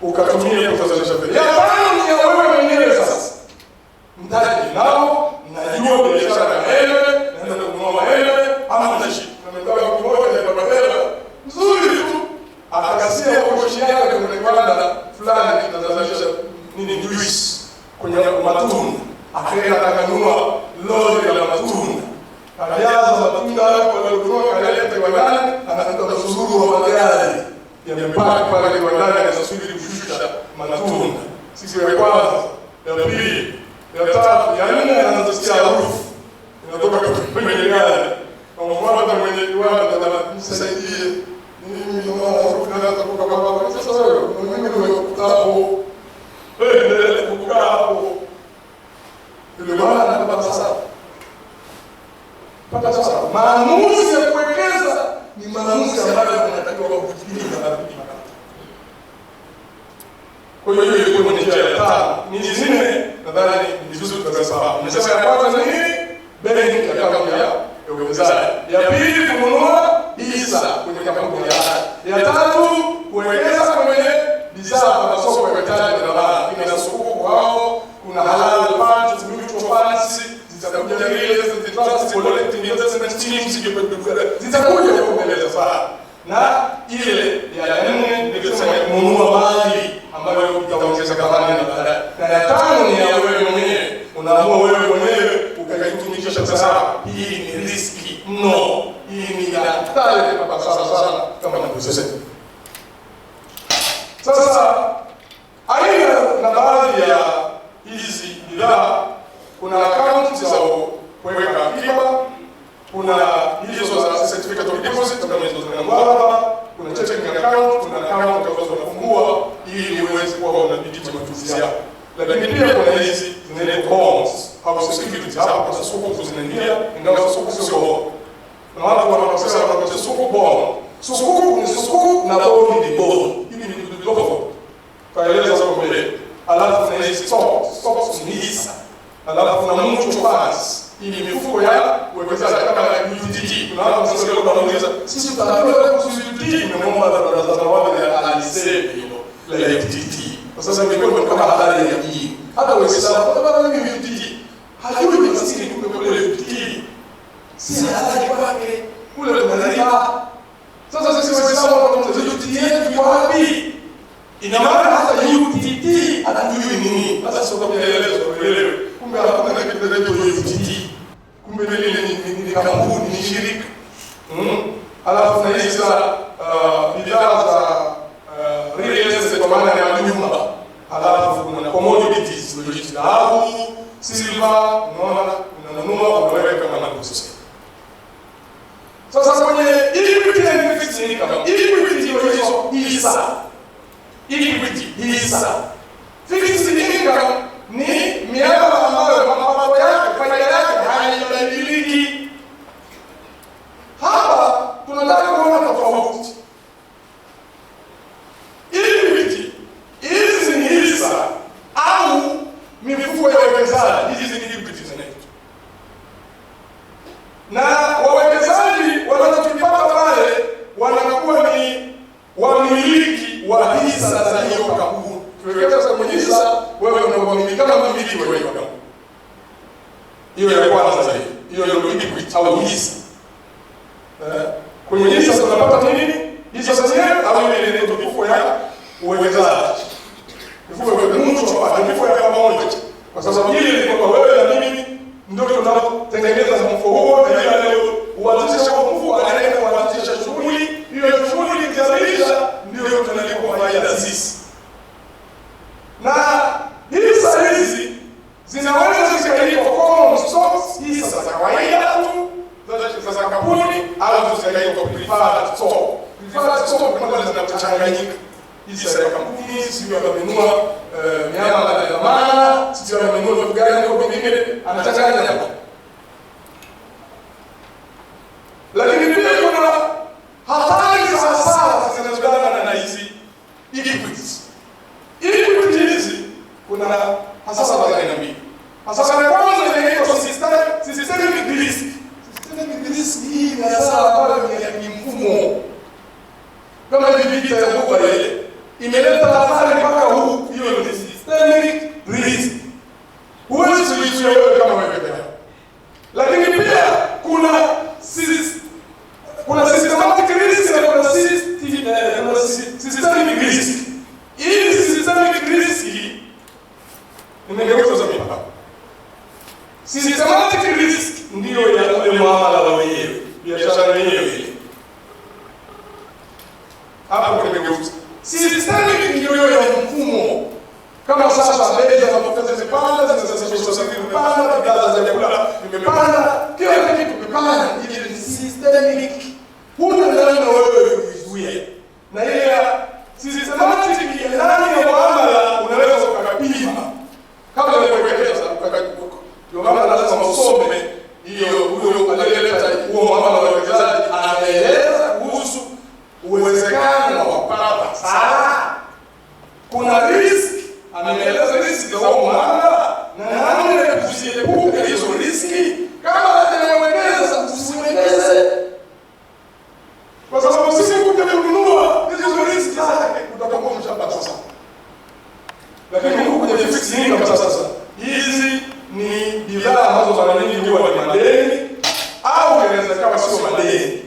ukatumia kutazalisha fedha. Ya tano ni ya wewe mwenyewe sasa. matunda, akaenda akanunua lori la matunda, akajaza matunda kwa kaleta kiwandani, anatoka msururu wa magari yamepaki pale kiwandani, anasubiri kushusha matunda. Siku ya kwanza, ya pili, ya tatu, ya nne, anasikia harufu inatoka kwenye gari. Wamfuata mwenye kiwanda, msaidie, mimi naona harufu inaanza kutoka hapa. Sasa wewe mimi nimekuta hapo, endelea kukaa hapo. Ndio maana anapata hasara. Pata hasara. Maamuzi ya kuwekeza ni maamuzi ambayo yanatakiwa kufikiria na kupima. Kwa hiyo ilikuwa ni njia ya tano. Ni nne nadhani ni vizuri tukasafahamu. Nimesema ya kwanza ni nini? Benki ya kampuni ya uwekezaji. Ya pili kununua hisa kwenye kampuni ya tatu kuwekeza kwenye bidhaa na masoko ya mitaji na baa. Ina soko kwao, kuna halal funds, mutual funds, zitakuja real estate trusts, collective investment teams, zitakuja kuendeleza sana. Na ile ya nne nikisema kununua mali ambayo itaongeza thamani na baadaye. Na ya tano ni ya wewe mwenyewe. Unaamua wewe mwenyewe ukaitumikisha pesa. Hii ni riski mno. Hii ni hatari kwa sana kama ninavyosema. Sasa aina na baadhi ya hizi bidhaa, kuna akaunti za kuweka akiba, kuna hizo za certificate of deposit kama hizo za mbaraba, kuna checking account, kuna account ambazo unafungua ili uweze kuwa unadhibiti matumizi yako. Lakini pia kuna hizi zinaitwa bonds au securities. Hapa kwa soko zinaingia, ingawa soko sio bond. Na watu wanasema kwa soko bond. Soko ni soko na bond ni bond. Hivi ni vitu vidogo. Kaeleza hapo mbele. Alafu kuna hizi stocks ni hisa. Alafu kuna mutual funds. Hii ni mifuko ya uwekezaji kama UTT. Kuna watu wanasema leo wanauliza, sisi tutaambiwa kuhusu UTT, tumeomba darasa la wale alisema hilo la UTT. Kwa sasa nimekuwa kama habari ya mjini. Hata Waislamu baba mimi UTT. Hajui ni maskini kumbe kule UTT. Si halali kwake. Kule kuna riba. Sasa sisi Waislamu tunataka UTT yetu kwa wapi? Ina maana hata UTT anajui nini? Sasa sio kama elezo kuelewe. Kumbe hakuna kitu kinaitwa UTT. Kumbe lile ni kampuni, ni shirika. Alafu na hizi bidhaa za real estate kwa maana ya nyumba. Alafu kuna commodities, dhahabu, silver, unaona, unanunua unaweka kama kusema. Sasa kwenye equity and fixed income, equity ndio hizo hisa. Equity hisa. Fixed income ni miamala ambayo mapato yake, faida yake haibadiliki. Hapa tunataka kuona tofauti. Equity hizi ni hisa au mifuko ya uwekezaji. Hizi ni equity zinaitwa. Na wawekezaji wanachokipata pale wanakuwa ni wamiliki wa hisa za hiyo kampuni. Ukiwekeza kwenye hisa, wewe unamiliki kama mmiliki wa hiyo kampuni. Hiyo ya kwanza hiyo ndio equity au hisa. Kwenye hisa tunapata nini? Hisa zenyewe au ile ndio mifuko ya uwekezaji. Mifuko ya mutual, mifuko ya pamoja. Kwa sababu hili ni kwa wewe na mimi ndio tunatengeneza mfuko huo, na ile leo uanzisha kwa mfuko anaenda kuanzisha shughuli, hiyo shughuli ikianzisha ndio tunalipwa faida sisi. Na hisa hizi zinaweza zikaitwa common stocks, hisa za kawaida tu za kampuni, au zikaitwa preferred stock. Preferred stock kama zinachanganyika. Hisa ya kampuni, sio amenunua miamala ya dhamana, sio amenunua vitu gani kwa vingine, anachanganya hapo. Lakini pia kuna hatari za hasara zinazotokana na hizi equities. Equities hizi kuna hasara za aina mbili. Hasara ya kwanza inaitwa systemic risk. Systemic risk hii ni hasara ambayo ni mfumo. Kama hivi vita ya Ukraine ile imeleta hasara mpaka huku, hiyo ni systemic risk. Huwezi kuizuia wewe kama wewe pekee. Lakini pia kuna systematic risk na kuna systemic risk. Hii systemic risk nimegeuza mimi hapa. Systematic risk ndio ya ule muamala wenyewe, biashara yenyewe. Hapo kimegeuka. Systemic ndio ya mfumo. Kama sasa bei za mafuta zimepanda, zinazalisha usafiri umepanda, bidhaa za vyakula vimepanda, kila kitu kimepanda. Ile ni systemic. Huna namna wewe kuizuia. Na ile systematic ya ndani ya muamala unaweza ukapima. Kama unawekeza ukakumbuka. Ndio maana lazima usome hiyo huyo aliyeleta huo muamala wa uwekezaji anaeleza kuhusu uwezekano wa kupata hasara. Kuna risk, anaeleza risk za muamala na namna ya kuziepuka hizo riski. Kama unawekeza usiwekeze. Kwa sababu sisi kuja kununua hizo riski zake utakuwa mshapata sana. Lakini huko kwenye fixed income sasa, hizi ni bidhaa ambazo mara nyingi huwa ni madeni au inaweza kama sio madeni.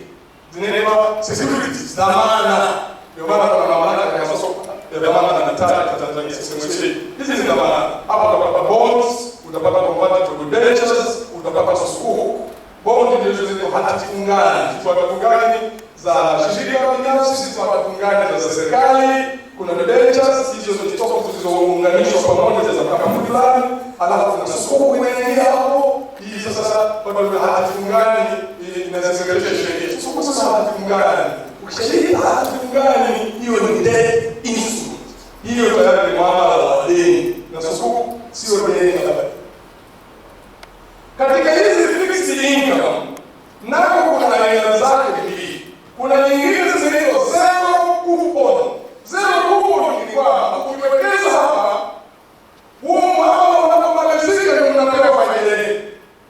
Zinaitwa securities, dhamana. Ndio maana kuna mamlaka ya masoko ya dhamana na mitaji ya Tanzania SMC. Hizi ni dhamana. Hapa utapata bonds, utapata convertible debentures, utapata sukuk. Bond ndizo zile hati fungani. Hati fungani za shirika binafsi, hati fungani za serikali. Kuna debentures, hizo ni stock zilizounganishwa pamoja za kampuni fulani. Alafu kuna sukuk inaingia hapo. Hii sasa kwa hati fungani inazingatia sheria. Sukuk sasa hati fungani. Ukishirika hati fungani, hiyo ni debt instrument. Hiyo tayari ni muamala wa deni. Na sukuk sio deni kabisa. Katika hizi fixed income, nako kuna aina zake mbili. Kuna nyingine zinaitwa zero coupon. Zero coupon ni kwamba ukiwekeza hapa, huo muamala unapomalizika ndio unapewa faida.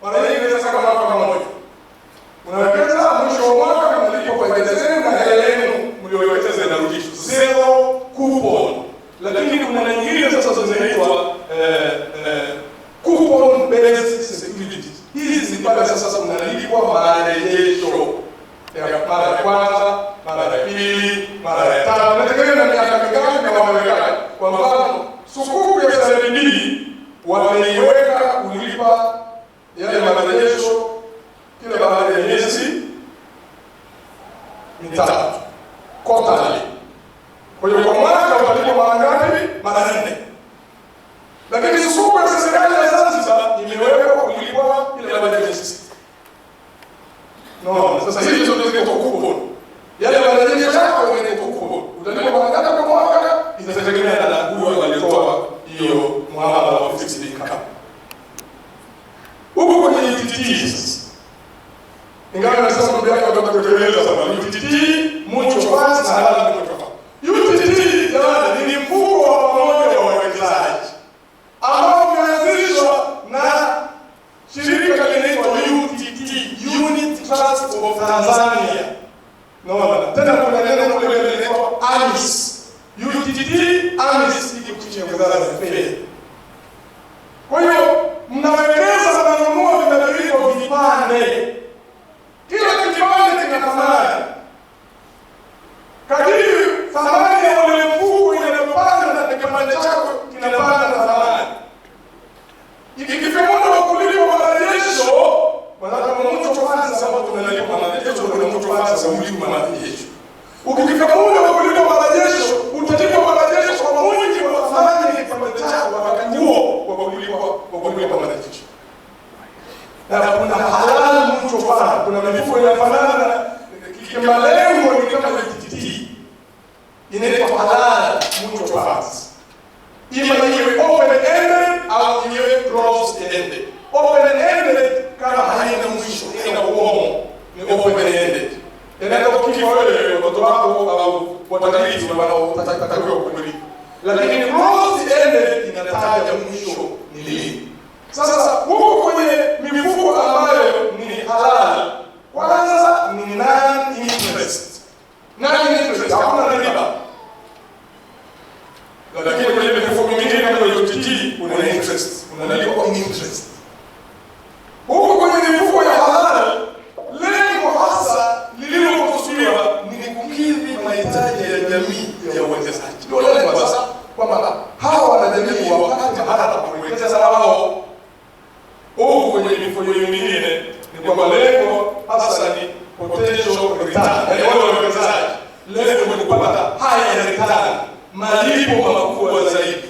Mara nyingi inaweza kama mwaka mmoja. Unawekeza mwisho wa mwaka mnalipa faida zenu na hela yenu mliowekeza inarudishwa. Zero coupon. Lakini kuna nyingine sasa zinaitwa coupon based securities. Hizi ni pale sasa mnalipwa marejesho ya mara ya kwanza, mara ya pili, mara ya tatu. Inategemea na miaka mingapi na wameweka. Kwa mfano, sukuk ya CRDB wameiweka kulipa yale marejesho kila baada ya miezi mitatu. Quarterly. Kwa hiyo kwa mwaka watalipa mara ngapi? Mara 4. Lakini sukuk ya serikali ya Zanzibar imewekwa kulipwa kila baada ya miezi. No, sasa hizo ndio zile coupon. Yale marejesho yako yanaitwa coupon. Utalipa mara ngapi kwa mwaka? Inategemea na huyo aliyetoa hiyo muamala wa fixed income. Huko kwenye UTT. Ingawa nasema mambo yake watakueleza sana. UTT, mutual funds na halal mutual funds. UTT ni mfuko wa pamoja wa wawekezaji ambao umeanzishwa na shirika linaloitwa UTT, Unit Trust of Tanzania. Naona tena kuna neno kule linaloitwa AMIS. UTT AMIS iko chini ya Wizara ya Fedha. Kwa hiyo mnawekeza na kununua vinavyoitwa vipande. Kila kipande kina thamani. Kadiri thamani ya ule mfuko inapanda na kipande chako kinapanda na thamani. Ikifika muda wa kulipa marejesho, wanataka mtu kwanza sababu tunalipa marejesho na mtu kwanza ulipa marejesho. Ukifika muda wa kulipa marejesho, utalipa marejesho kwa mujibu wa thamani ya kipande chako wakati huo wa kulipa marejesho. Na kuna halal mtu fulani, kuna mifuko inafanana kama lengo ni kama UTT. Inaitwa halal mtu fulani. Ima iwe open ended au iwe closed ended. Open ended kama haina mwisho, haina ukomo, ni open ended. Inaenda kukifa wewe watoto wako au watalii wanaotaka kulipa. Lakini closed ended inataja mwisho ni lini. Sasa huko kwenye mifuko ambayo ni halal, kwanza ni non-interest. Non-interest, hakuna riba. Lakini kwenye mifuko mingine kama UTT una interest, unalipa interest. Huko kwenye mifuko ya halal, lengo hasa lililokusudiwa ni kukidhi mahitaji ya jamii ya uwekezaji. Ndio lengo sasa kwamba hawa wanajamii wapate mahala pa kuwekeza wao. Huko kwenye mifuko hiyo mingine ni kwamba lengo hasa ni potential return, yaani wale wawekezaji lengo ni kupata higher return, malipo makubwa zaidi,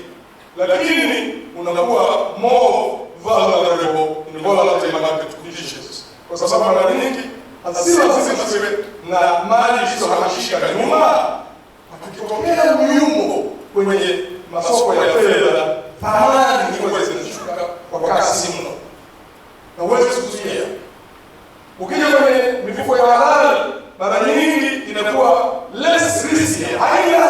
lakini unakuwa more vulnerable in volatile market conditions, kwa sababu mara nyingi hasira zisiwe na mali zisizohamishika nyuma, tukitokea myumbo kwenye masoko ya fedha, thamani huwa zinashuka kwa kasi mno na huwezi kuzuia. Ukija kwenye mifuko ya halali, mara nyingi inakuwa less risky, haina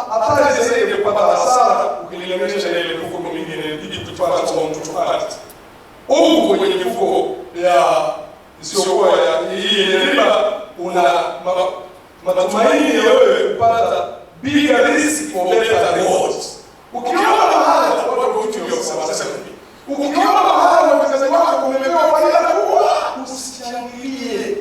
hatari zaidi ya kupata hasara ukilinganisha na ile mifuko mingine Egypt Funds au Mtutu Funds. Huku kwenye mifuko ya isiyokuwa ya hii yenye riba, una matumaini ya wewe kupata bigger risk for better rewards. Ukiona mahali watu wote wanasema ukiona mahali wawekezaji wako wamepewa faida kubwa, usichangilie.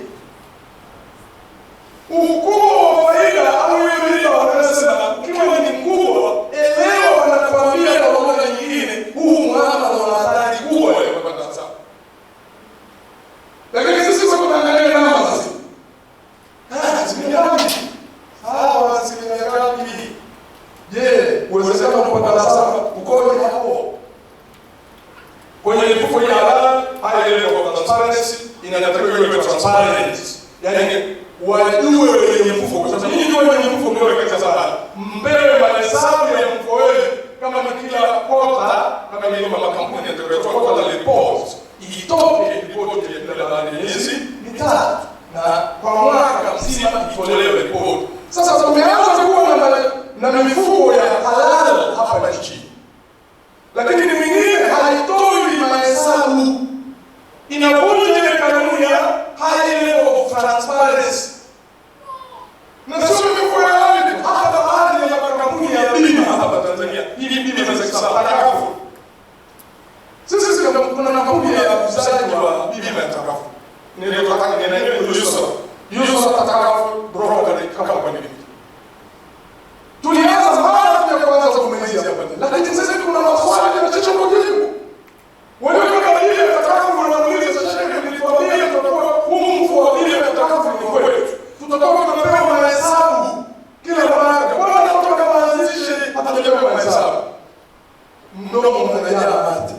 Ukubwa wa faida au hiyo riba wanasema ukiwa ni mkubwa, elewa wanakwambia kwa lugha nyingine, huu muamala una hatari kubwa ya kupata hasara. Lakini sisi kwa kuangalia namba hizi, asilimia ngapi? Je, uwezekano wa kupata hasara ukoje hapo? Kwenye mifuko ya halali, high level of transparency inatakiwa iwe transparent. Yaani wajue wenye mfuko, kwa sababu nyinyi wenye mfuko ndio wekeza halali. Mpewe mahesabu ya mfuko wenu kama ni kila kota, kama ni makampuni yatakayotoa kota report, itoke report ya kila baada ya miezi mitatu na kwa mwaka mzima itolewe report. Sasa tumeanza kuwa na mifuko ya halali hapa nchini, lakini mingine haitoi mahesabu, inavunja ile kanuni ya high level of transparency. Na sio mifuko ya halali, hata baadhi ya makampuni ya bima hapa Tanzania, ili bima za kisasa sisi kuna kampuni ya uzaji wa bima ya takafu. Nilitaka Yusuf Takafu broker company. Tulianza mara ya kwanza kumalizia hapa. Lakini sasa kuna maswali yanachocho kujibu. Wewe kama ile Takafu unamuuliza shehe, nilikwambia tutakuwa huu mfuko wa ile Takafu ni kwetu. Tutakuwa tunapewa mahesabu kila mwaka. Bwana kutoka maanzishe atapewa mahesabu. Mdomo unajaa mate.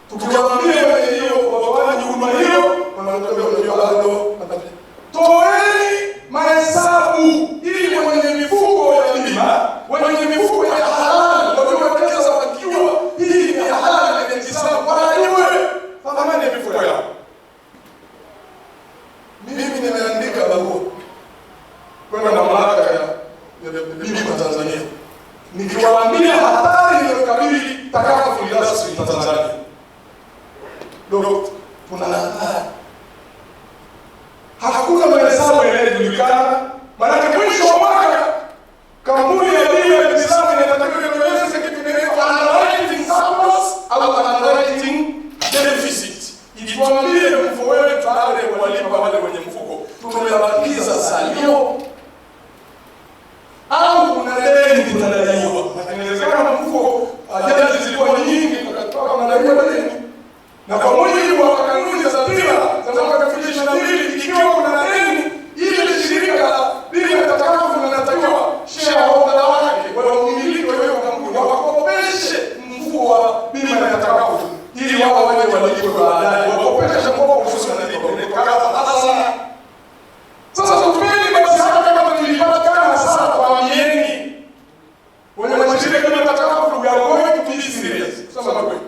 Tukiwaambia hiyo wafanye huduma hiyo, wanatuambia unajua bado toeni mahesabu ili wenye mifuko ya bima, wenye mifuko ya halali, waliowekeza wakiwa hii ni halali ya Kiislamu, wanajue thamani ya mifuko yao. Mimi nimeandika barua kwenda mamlaka ya bima Tanzania, nikiwaambia hatari inayokabili Takafu industry Tanzania. Ndio kuna hatari. Hakuna mahesabu yanayojulikana. Maana mwisho wa mwaka kampuni ya bima ya Kiislamu inatakiwa kueleza kitu kinaitwa underwriting surplus au underwriting deficit. Ituambie mfuko wetu baada ya kuwalipa wale wenye mfuko tumebakiza salio au kuna deni tunadaiwa. Inawezekana mfuko ajali zilikuwa nyingi tukatoka madaiwa deni. Na kwa mujibu wa kanuni za bima za mwaka 2022, ikiwa kuna deni, ile shirika bima Takafu linatakiwa shareholder wake wale wamiliki wa hiyo kampuni wakopeshe mfuko wa bima ya Takafu ili wao waje walipwe baadaye, wakopeshe kwa kuhusu na lipo hasa. Sasa tutumeni basi hata kama tulipata kama hasara kwa mieni wenye mashirika bima Takafu, we are going to be serious. Sasa kweli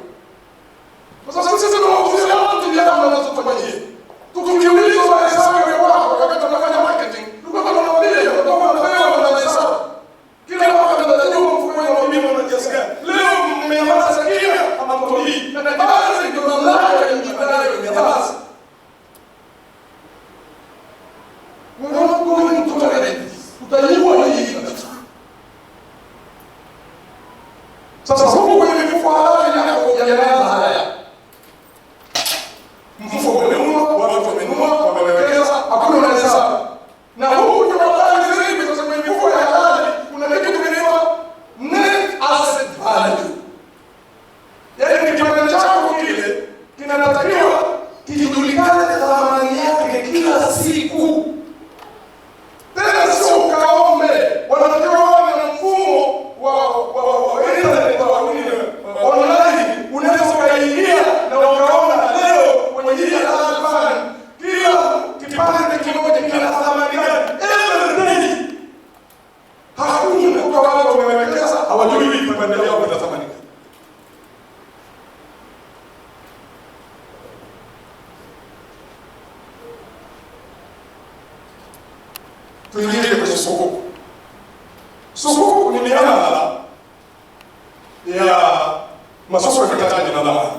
sasa sisi tunawafundisha watu vile wanazotafanyia. Tukiulizwa mahesabu ya kwako wakati tunafanya marketing, tulikuwa tunawaambia tutakuwa tunapewa mahesabu. Kila mwaka tunajua mfuko wa bima una kiasi gani. Leo mmeanza kila ambapo hii na baadhi ndio mamlaka ya mjadala ya nyamaza. tuingie kwenye sukuk. Sukuk ni miamala ya masoko ya mitaji na dhamana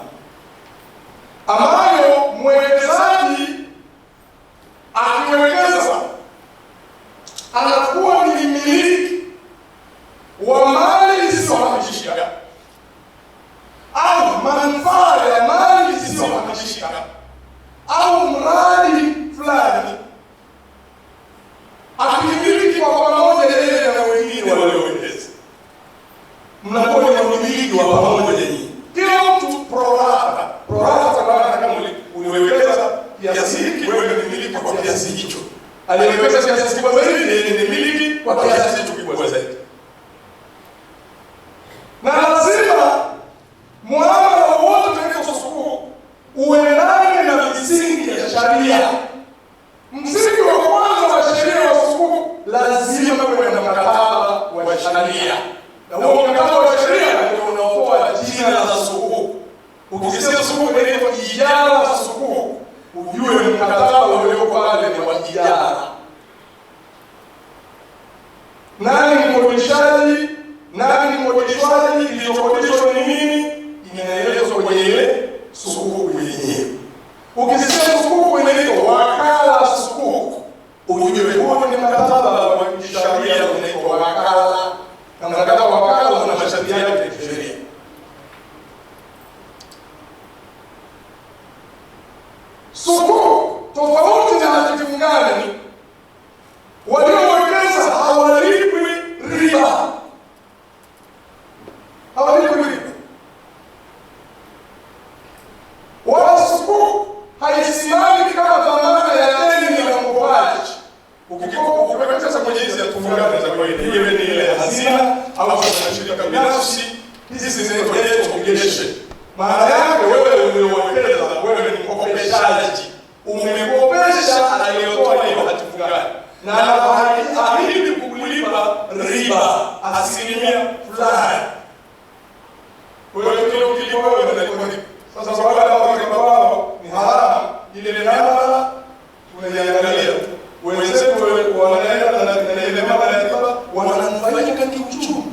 ambayo mwekezaji akiwekeza anakuwa ni mmiliki wa mali zisizohamishika au manufaa ya mali zisizohamishika au mradi fulani, akimiliki kwa pamoja yeye na wengine waliowekeza. Mnakuwa ni mmiliki wa pamoja nyinyi, kila mtu pro rata. Pro rata maana kama uliwekeza kiasi hiki, wewe ni mmiliki kwa kiasi hicho. Aliyewekeza kiasi kikubwa zaidi ni mmiliki kwa kiasi hicho kikubwa zaidi. Na lazima muamala wote katika sukuk uendane na misingi ya sharia. Msingi wa kwanza wa sheria wa sukuk lazima kuwe na mkataba wa sharia, na huo mkataba wa sheria ndio unaotoa jina la sukuk. Ukisikia sukuk inaitwa ijara za sukuk, ujue mkataba ulioko pale ni wa ijara. Nani mkodishaji, nani mkodishwaji, kilichokodishwa ni nini, inaelezwa kwenye ile sukuk yenyewe. Ukisikia sukuk inaitwa wakala wa sukuk, ujue huo ni mkataba wa kisheria unaitwa wakala, na mkataba wa wakala una masharti yake ya kisheria. Sukuk tofauti na hati fungani, waliowekeza hawalipwi riba. Hawalipwi riba. Wala sukuk haisimami kama dhamana ya deni la mkopaji. Ukiwekeza kwenye hizi hati fungani za kawaida, iwe ni ile hazina au shirika binafsi, hizi zinaitwa obligation. Maana yake wewe uliowekeza, wewe ni mkopeshaji, umekopesha aliyotoa hiyo hati fungani, na anaahidi kukulipa riba asilimia fulani. Kwa hiyo kile ukilipa wewe unalipa riba. Sasa wale ambao ni haramu, ile miamala tunaiangalia, wenzetu wanaenda na ile miamala ya riba wananufaika kiuchumi.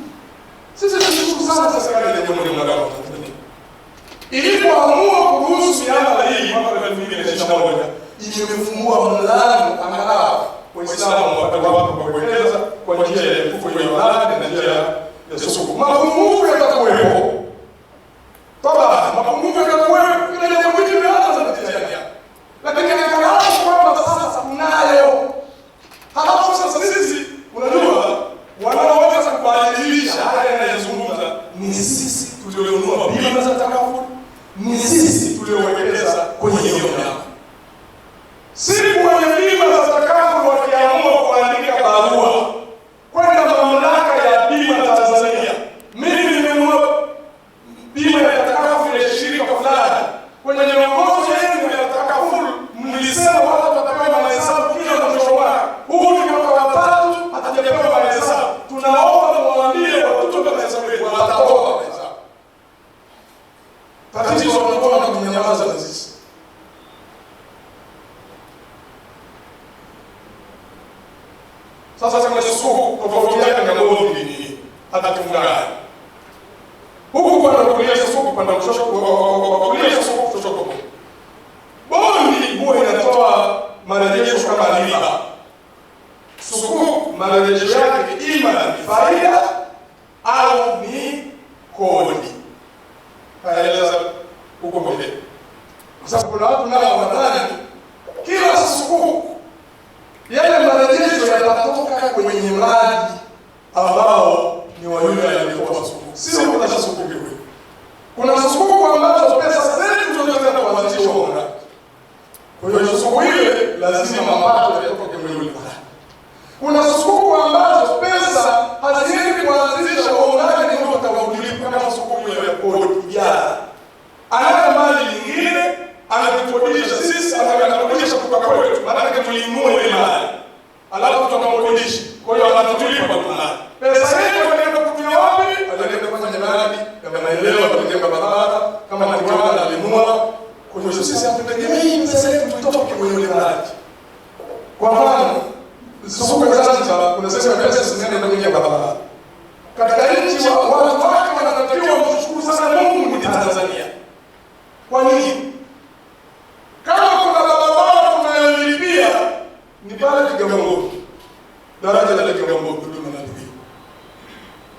Sisi tunashukuru sana serikali ya Jamhuri ya Muungano wa Tanzania ilipoamua kuruhusu miamala hii mwaka 2021, imefungua mlango angalau Waislamu watawapo kwa kuwekeza kwa njia ya mifuko ya halali na njia ya sukuk. Mapungufu yatakuwepo, toba mapungufu yatakuwepo, kila jambo hili linaanza na mtihani yake, lakini angalau kwamba sasa unayo. Halafu sasa sisi, unajua, wanaoweza kubadilisha haya yanayozungumza ni sisi tulionunua bima za takaful, ni sisi tuliowekeza kwenye hiyo miamala. Siku wenye bima za takaful wakiamua kuandika barua kwenda mamlaka ya bima Tanzania, mimi nimenunua bima ya takaful ya shirika fulani, kwenye miongozo yenu ya takaful mlisema watu watapewa mahesabu kila mwisho wa mwaka. Huu ni mwaka wa 3 hatujapewa mahesabu. Tunaomba muambie watupe mahesabu yetu, watatoa mahesabu. Tatizo wanakuwa na kunyamaza na sisi. Sasa kama sukuk tofauti yake na bondi ni nini? Hata tungana. Huku kwa kulia sukuk kwa kushoto, kulia sukuk kushoto. Bondi huwa inatoa marejesho kama riba. Sukuk marejesho yake ima ni faida au ni kodi. Haeleza huko mbele. Kwa sababu kuna watu nao wanadhani kila sukuk yale marejesho yanatoka kwenye mradi ambao ni wa yule aliyetoa sukuk. Sio kuna sukuk hiyo. Kuna sukuk ambazo pesa zetu tunataka kuanzisha huo mradi. Kwa hiyo sukuk ile lazima mapato yatoke kwenye yule mradi. Kuna sukuk ambazo pesa haziendi kuanzisha huo mradi, ni mtu atakaokulipa kama sukuk ya kodi ya. Ana mali nyingine anakukodisha sisi, anakukodisha kutoka kwetu, maana tulinunua ile mali alafu tukamkodisha. Kwa hiyo anatulipa kwa mali. Pesa yetu inaenda kutumia wapi? Anaenda kufanya mali kama maendeleo, anajenga barabara, kama kiwanda alinunua. Kwa hiyo sisi hatutegemei pesa yetu itoke kwenye ile mali. Kwa maana Soko ya Zanzibar kuna sehemu ya pesa zinaenda kwenye barabara. Katika nchi watu wake wanatakiwa kushukuru sana Mungu ni Tanzania. Kwa nini? Kama kuna barabara tunayolipia ni pale Kigamboni. Daraja la Kigamboni Dodoma na Lindi.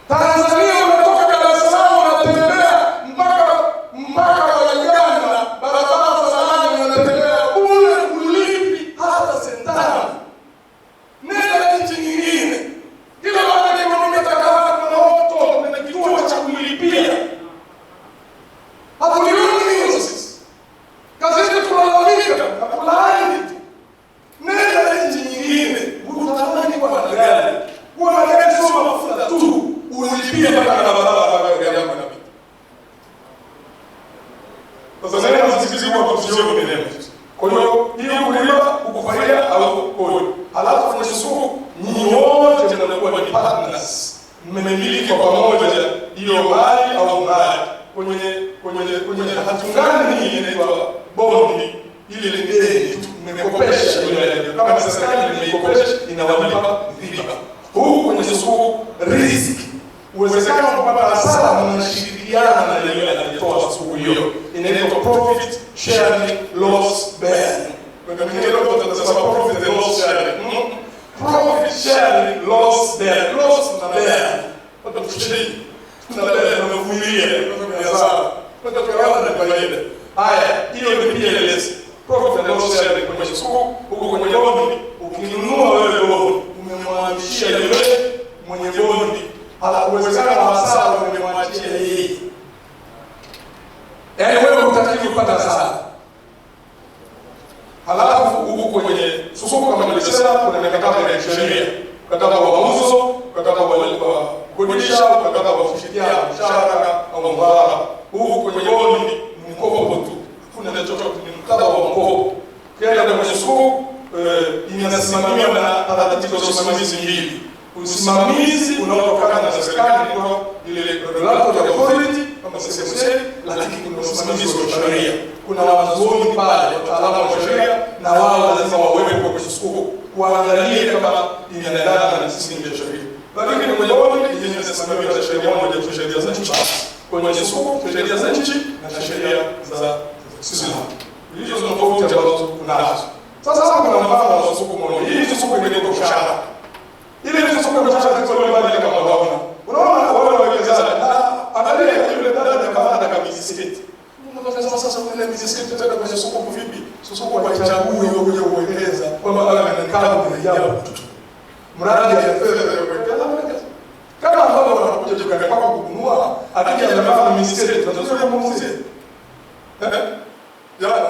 Tanzania unatoka Dar es Salaam unatembea mpaka Wajana, barabara za lami unatembea bure, ulipi hata sentana. Nenda nchi nyingine. Kila baada ya kilomita kadhaa kuna moto, kuna kituo cha kulipia. Hatulioni hizo sisi. Kazi yetu tunalalamika, hakulaani tu. Nenda nchi nyingine, unatamani kwa na gari. Kwa na gari sio mafuta tu, ulipia mpaka na barabara gari yako inapita. Sasa nenda msikilize kwa kutusikia kwa neno. Kwa hiyo hiyo kulipa ukufaia au kodi. Halafu kwenye soko nyote mnakuwa ni partners. Mmemiliki kwa pamoja hiyo mali au mali. Kwenye hatungani hii inaitwa bondi, ile deni mmekopesha ile kama serikali imekopesha inawalipa riba. Huko kwenye soko risk, uwezekano wa kupata hasara mnashirikiana na yule anayetoa soko hiyo. Inaitwa profit sharing loss bearing. Kwa hiyo tunasema profit and loss sharing. Profit sharing loss bearing. Loss na bearing. Watu tushiriki. Tunabeba tunavumilia. Tunasema watu tunaona na faida. Haya, hiyo ndio PLS. Profit and loss sharing kwenye soko, huko kwenye bondi, ukinunua wewe bondi, umemwamishia yule mwenye bondi. Hala uwezekano wa hasara umemwachia yeye. Yaani wewe hutaki kupata hasara. Halafu huko kwenye soko kama nilisema kuna mikataba ya sheria. Mkataba wa mauzo, mkataba wa kukodisha, mkataba wa kushirikiana, mshahara au mshahara. Huko kwenye bondi ni mkopo tu. Kuna chochote ni mkataba wa mkopo. Kienda kwenye soko inasimamiwa na taratibu za usimamizi mbili. Usimamizi unaotokana na serikali kwa ile regulatory authority kama CCMA, lakini kuna usimamizi wa sheria. Kuna wanazuoni pale, wataalamu wa sheria, na wao lazima wawepo kwenye soko kuangalia kama inaendana na misingi ya sheria. Lakini kwenye bondi yenye inasimamiwa na sheria moja tu, sheria za nchi. Kwenye soko sheria za nchi na sheria za Islam. Hizo ndio tofauti ambazo kunazo. Sasa kuna mfano wa soko moja. Hii soko inaitwa biashara. Ile ni soko ya biashara kwa wale wale kama waona. Unaona wale wawekezaji na angalia yule dada kama ana bisiketi. Unataka sasa kuna bisiketi tena kwenye soko vipi? Soko kwa chaguo hiyo kuja kuwekeza kwamba anakaa kwenye jambo. Mradi ya fedha ya kuwekeza. Kama ambao wanakuja dukani kwako kununua, akija anavaa bisiketi, tunazoea kumuuzia.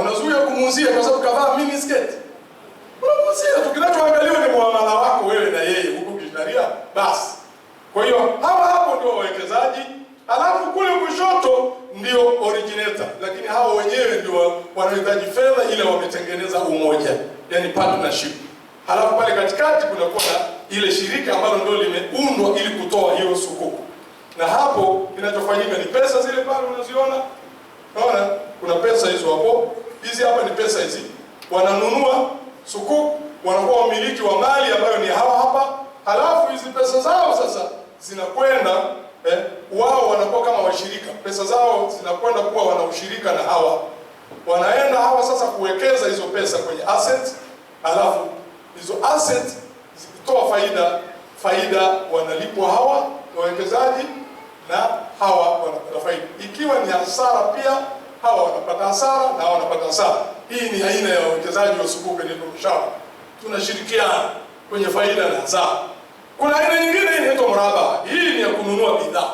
Unazuia kumuuzia kwa sababu kavaa mini skirt. Unamuuzia tu, kinachoangaliwa ni muamala wako wewe na yeye huko kisheria basi. Kwa hiyo hapo ndio wawekezaji, alafu kule kushoto ndio originator, lakini hao wenyewe ndio wanahitaji fedha ile wametengeneza umoja, yani partnership. Halafu pale katikati kuna ile shirika ambalo ndio limeundwa ili kutoa hiyo soko. Na hapo kinachofanyika ni pesa zile pale unaziona. Unaona? Kuna pesa hizo hapo. Hizi hapa ni pesa hizi. Wananunua sukuk, wanakuwa wamiliki wa mali ambayo ni hawa hapa. Halafu hizi pesa zao sasa zinakwenda wao wanakuwa kama washirika. Pesa zao zinakwenda kuwa wana ushirika na hawa. Wanaenda hawa sasa kuwekeza hizo pesa kwenye assets. Halafu hizo assets zikitoa faida wanalipwa hawa wawekezaji na hawa wanapata faida. Ikiwa ni hasara pia hawa wanapata hasara na hawa wanapata hasara. Hii ni aina ya wawekezaji wa sukuk ni biashara. Tunashirikiana kwenye faida na hasara. Kuna aina nyingine inaitwa mraba. Hii ni ya kununua bidhaa.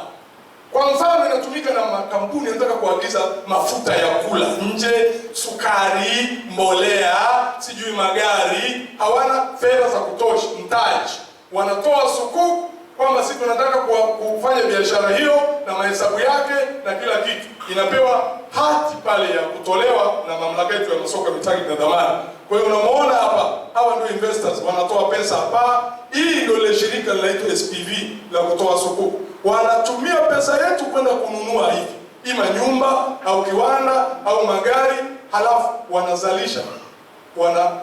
Kwa mfano inatumika na makampuni yanataka kuagiza mafuta ya kula nje, sukari, mbolea, sijui magari, hawana fedha za kutosha, mtaji. Wanatoa sukuk kwamba sisi tunataka kufanya biashara hiyo na mahesabu yake na kila kitu. Inapewa hati pale ya kutolewa na mamlaka yetu ya masoko ya mitaji na dhamana. Kwa hiyo unamuona hapa, hawa ndio investors wanatoa pesa hapa. Hii ndio ile shirika linaloitwa SPV la kutoa sukuk. Wanatumia pesa yetu kwenda kununua hivi, ima nyumba au kiwanda au magari, halafu wanazalisha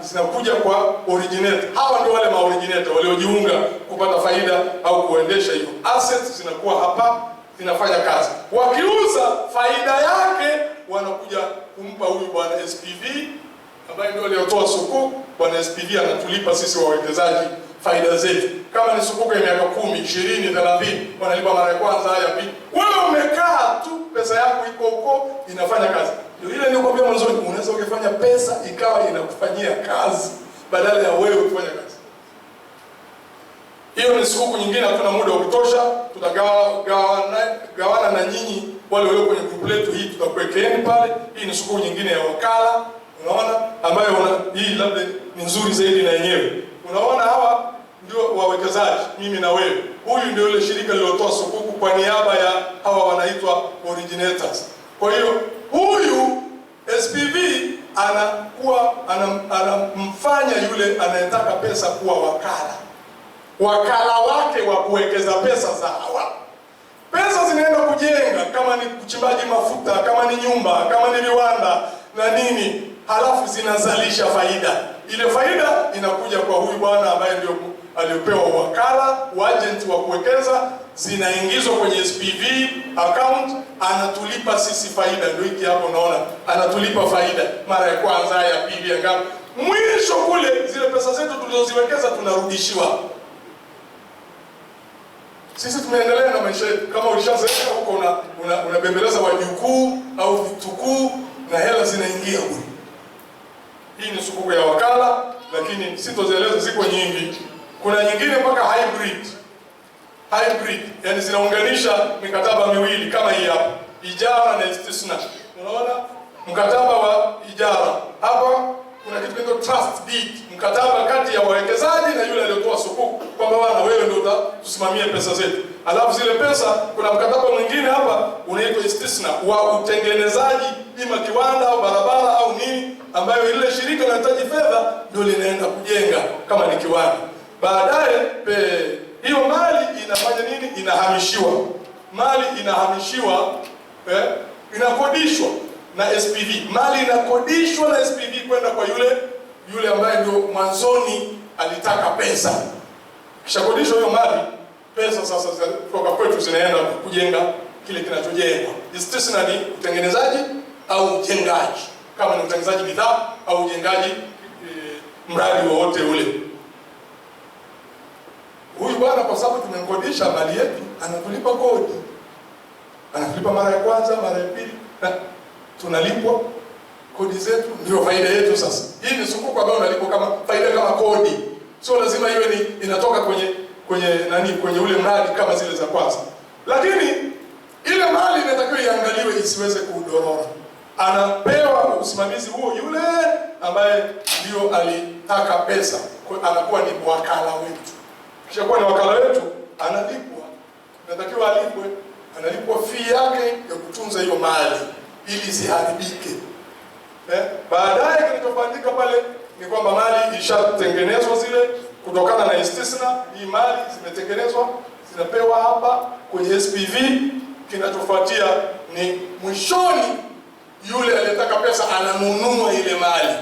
zinakuja kwa originator. Hawa ndio wale ma-originator waliojiunga kupata faida au kuendesha hiyo. Assets zinakuwa hapa zinafanya kazi. Wakiuza faida yake wanakuja kumpa huyu bwana SPV ambaye ndio aliotoa sukuk. Bwana SPV anatulipa sisi wawekezaji faida zetu. Kama ni sukuk ya miaka 10, 20, 30, wanalipa mara ya kwanza, ya pili. Wewe umekaa tu, pesa yako iko huko inafanya kazi. Ndio ile nilikwambia mwanzoni, unaweza ukifanya pesa ikawa inakufanyia kazi badala ya wewe kufanya kazi. Hiyo ni sukuk nyingine, hatuna muda wa kutosha. Tutagawana na nyinyi wale walio kwenye group letu hii, tutakuwekeeni pale. Hii ni sukuk nyingine ya wakala, unaona, ambayo hii labda ni nzuri zaidi na yenyewe. Unaona hawa ndio wawekezaji, mimi na wewe. Huyu ndio ile shirika lilotoa sukuk kwa niaba ya hawa wanaitwa originators. Kwa hiyo huyu SPV anamfanya yule anayetaka pesa kuwa wakala wake wa kuwekeza pesa za hawa. Pesa zinaenda kujenga, kama ni uchimbaji mafuta, kama ni nyumba, kama ni viwanda na nini, halafu zinazalisha faida. Ile faida inakuja kwa huyu bwana ambaye ndio aliopewa wakala, agent wa kuwekeza, zinaingizwa kwenye SPV account, anatulipa sisi faida. Ndio hiki hapo unaona, anatulipa faida mara ya kwanza, ya pili, ya ngapi. Mwisho kule zile pesa zetu tulizoziwekeza tunarudishiwa. Sisi tumeendelea na maisha yetu. Kama ulishazeeka huko unabembeleza wajukuu au vitukuu na hela zinaingia huko. Hii ni sukuk ya wakala, lakini sitozieleza, ziko nyingi. Kuna nyingine mpaka hybrid, yani zinaunganisha mikataba miwili kama hii hapa, ijara na istisna. Unaona mkataba wa ijara hapa, kuna kitu kinaitwa trust deed, mkataba kati ya wawekezaji na yule aliyotoa sukuk, kwamba bwana wewe ndio utasimamia pesa zetu. Alafu zile pesa, kuna mkataba mwingine hapa unaitwa istisna, wa utengenezaji, ima kiwanda au barabara au nini, ambayo ile shirika linahitaji fedha ndio linaenda kujenga kama ni kiwanda. Baadaye hiyo mali inafanya nini? Inahamishiwa. Mali inahamishiwa, inakodishwa na SPV. Mali inakodishwa na SPV kwenda kwa yule ambaye ndio mwanzoni alitaka pesa. Kisha kodishwa hiyo mali, pesa sasa kutoka kwetu zinaenda kujenga kile kinachojengwa. Istisna ni utengenezaji au ujengaji, kama ni utengenezaji bidhaa au ujengaji mradi wowote ule. Huyu bwana kwa sababu tumemkodisha mali yetu, anatulipa kodi. Anatulipa mara ya kwanza, mara ya pili, na tunalipwa kodi zetu, ndio faida yetu sasa. Hii ni sukuk ambayo unalipwa kama faida, kama kodi. Sio lazima iwe ni inatoka kwenye ule mradi kama zile za kwanza. Lakini ile mali inatakiwa iangaliwe isiweze kudorora. Anapewa usimamizi huo yule ambaye ndio alitaka pesa, anakuwa ni wakala wetu. Kisha kuwa ni wakala wetu, analipwa, inatakiwa alipwe, analipwa fee yake ya kutunza hiyo mali ili isiharibike. Baadaye kinachofanyika pale ni kwamba mali ishatengenezwa zile kutokana na istisna, hii mali zimetengenezwa, zinapewa hapa kwenye SPV. Kinachofuatia ni mwishoni yule aliyetaka pesa ananunua ile mali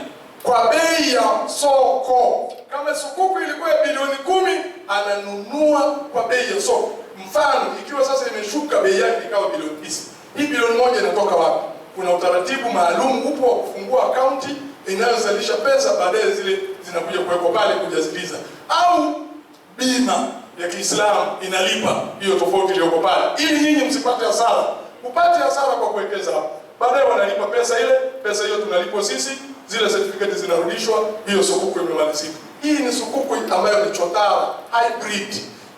kwa bei ya soko. Kama sukuk ilikuwa bilioni 10, ananunua kwa bei ya soko. Mfano, ikiwa sasa imeshuka bei yake ikawa bilioni 9, hii bilioni 1 inatoka wapi? Kuna utaratibu maalum upo wa kufungua akaunti inayozalisha pesa, baadaye zile zinakuja kuwekwa pale kujaziliza. Au bima ya Kiislamu inalipa hiyo tofauti iliyoko pale, ili nyinyi msipate hasara. Upate hasara kwa kuwekeza hapo, baadaye wanalipa pesa ile. Pesa hiyo tunalipwa sisi, zile certificate zinarudishwa, hiyo sukuk imemalizika. Hii ni sukuk ambayo ni chotara, hybrid.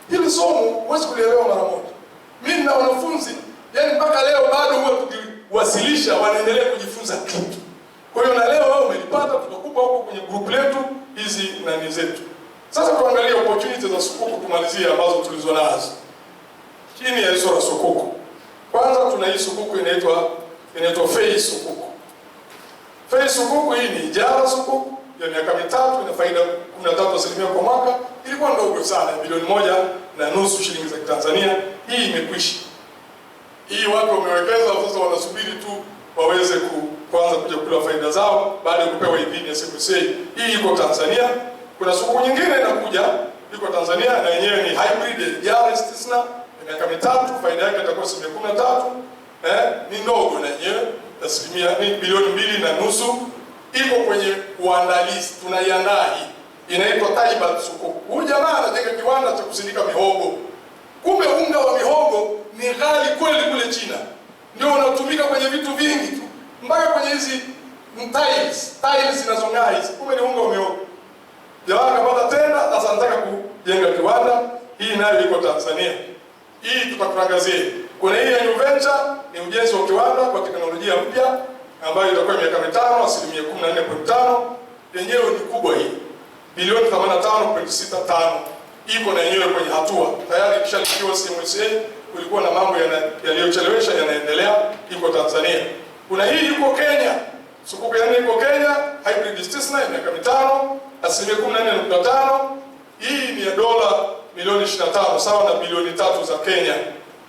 Hili somo huwezi kulielewa mara moja. Mimi na wanafunzi, yani mpaka leo bado huwa tukiwasilisha wanaendelea kujifunza kitu. Kwa hiyo na leo wewe umelipata, tutakupa huko kwenye group letu hizi nani zetu. Sasa tuangalie opportunities za sukuk kumalizia ambazo tulizo nazo. Chini ya hizo sukuk. Kwanza tuna hii sukuk inaitwa fei sukuk. Fei sukuk hii ni ijara sukuk ya miaka 3, ina faida 13% kwa mwaka. Ilikuwa ndogo sana, bilioni 1.5 shilingi za Tanzania. Hii imekwisha. Hii watu wamewekeza, sasa wanasubiri tu waweze kuanza kuja kula faida zao baada ya kupewa idhini ya SMSA. Hii iko Tanzania. Kuna soko nyingine inakuja iko Tanzania na yenyewe ni hybrid ya Tisna ya miaka mitatu, faida yake itakuwa 13. Ni ndogo na yenyewe ni bilioni 2.5. Iko kwenye uandalizi, tunaiandaa hii. Inaitwa Taibat Sukuk. Huyu jamaa anajenga kiwanda cha kusindika mihogo. Kumbe unga wa mihogo ni ghali kweli kule China. Ndio unatumika kwenye vitu vingi tu. Mpaka kwenye hizi tiles zinazong'aa hizi. Kumbe ni unga wa mihogo. Jamaa akapata tenda, sasa anataka kujenga kiwanda. Hii nayo iko Tanzania. Hii tutakutangazia. Kuna hii ya New Venture, ni ujenzi wa kiwanda kwa teknolojia mpya ambayo itakuwa miaka 5, 14.5. Yenyewe ni kubwa hii. Bilioni 85.65. Iko na yenyewe kwenye hatua. Tayari kishalikiwa SMSA, kulikuwa na mambo yaliyochelewesha yanaendelea, iko Tanzania. Kuna hii iko Kenya. Sukuk ya iko Kenya, hybrid Tisna ya miaka 5, 14.5. Hii ni ya dola milioni 25 sawa na bilioni 3 za Kenya.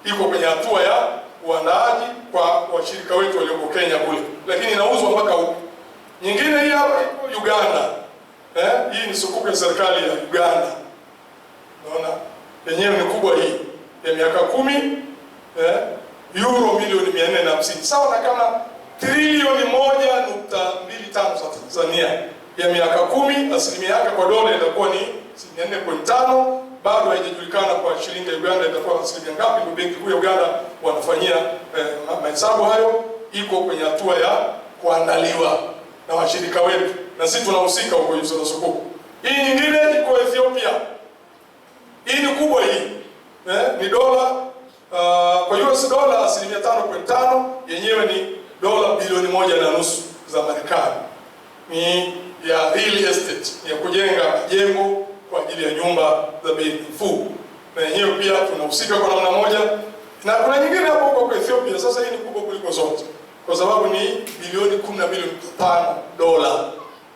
Iko kwenye hatua ya uandaaji kwa washirika wetu walioko Kenya kule. Lakini inauzwa mpaka huko. Nyingine hii hapa iko Uganda. Hii ni sukuk ya serikali ya Uganda. Unaona? Yenyewe ni kubwa hii. Ya miaka 10, euro milioni 450. Sawa na kama trilioni 1.25 za Tanzania. Ya miaka 10, asilimia yake kwa dola itakuwa ni 4.5. Bado haijajulikana kwa shilingi ya Uganda itakuwa asilimia ngapi. Kwa benki kuu ya Uganda wanafanyia mahesabu hayo. Iko kwenye hatua ya kuandaliwa na washirika wetu, na sisi tunahusika huko hizo za sukuk. Hii nyingine iko Ethiopia. Hii ni kubwa hii. Ni dola kwa US dola asilimia 5.5, yenyewe ni dola bilioni 1.5 za Marekani. Ni ya real estate, ya kujenga majengo kwa ajili ya nyumba za bei nafuu. Na yenyewe pia tunahusika kwa namna moja. Na kuna nyingine hapo kwa Ethiopia. Sasa hii ni kubwa kuliko zote, kwa sababu ni bilioni 12.5 dola.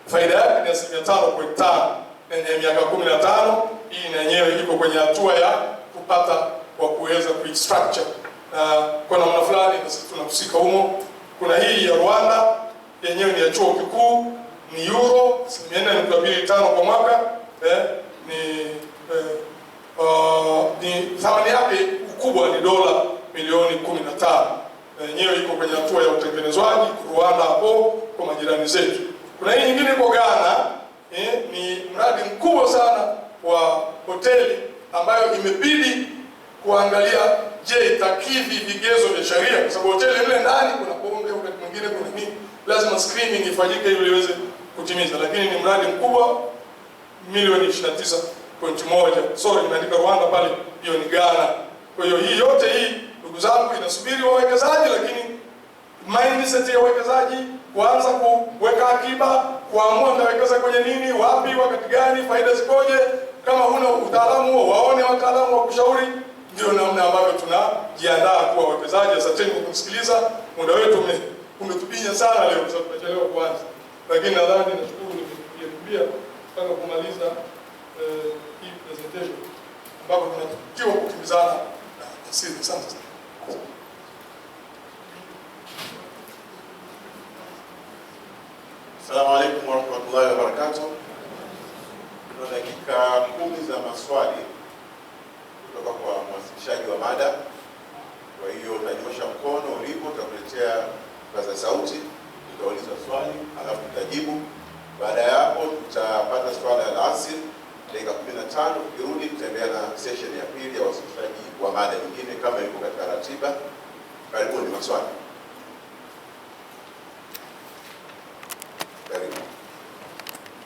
Faida yake ni asilimia 5.5 na ya miaka 15. Hii na yenyewe iko kwenye hatua ya kupata kwa kuweza kuistructure kwa namna fulani, na sisi tunahusika humo. Kuna hii ya Rwanda, yenyewe ni ya chuo kikuu, ni euro 4.25 kwa mwaka. Ni thamani yake ukubwa ni dola milioni 15. Yenyewe iko kwenye hatua ya utengenezwaji Rwanda hapo kwa majirani zetu. Kuna hii nyingine kwa Ghana, ni mradi mkubwa sana wa hoteli ambayo imebidi kuangalia, je, itakidhi vigezo vya sheria, kwa sababu hoteli ile ndani kuna pombe, wakati mwingine kuna nini, lazima screening ifanyike ili iweze kutimiza. Lakini ni mradi mkubwa, milioni 29.1. Sorry, nimeandika Rwanda pale, hiyo ni Ghana. Kwa hiyo hii yote hii, ndugu zangu, inasubiri wawekezaji, lakini mindset ya wawekezaji kuanza kuweka akiba, kuamua nitawekeza kwenye nini, wapi, wakati gani, faida zikoje. Kama huna utaalamu huo, waone wataalamu wa kushauri. Ndio namna ambavyo tunajiandaa kuwa wawekezaji. Asanteni kwa kusikiliza. Muda wetu umetupinya sana leo kwa sababu tumechelewa kuanza. Lakini nadhani nashukuru nimekuja mpaka kumaliza hii presentation ambapo tunatakiwa kukimbizana na asili. Asante sana. Assalamu alaikum warahmatullahi wabarakatuh. Tuna dakika 10 za maswali kutoka kwa mwasilishaji wa mada. Kwa hiyo utanyosha mkono ulipo, tutakuletea kipaza sauti, utauliza swali, alafu tutajibu. Baada ya hapo tutapata swala la asili dakika 15. Tukirudi tutaendelea na session ya pili ya wasilishaji wa mada nyingine kama ilivyo katika ratiba. Karibuni maswali.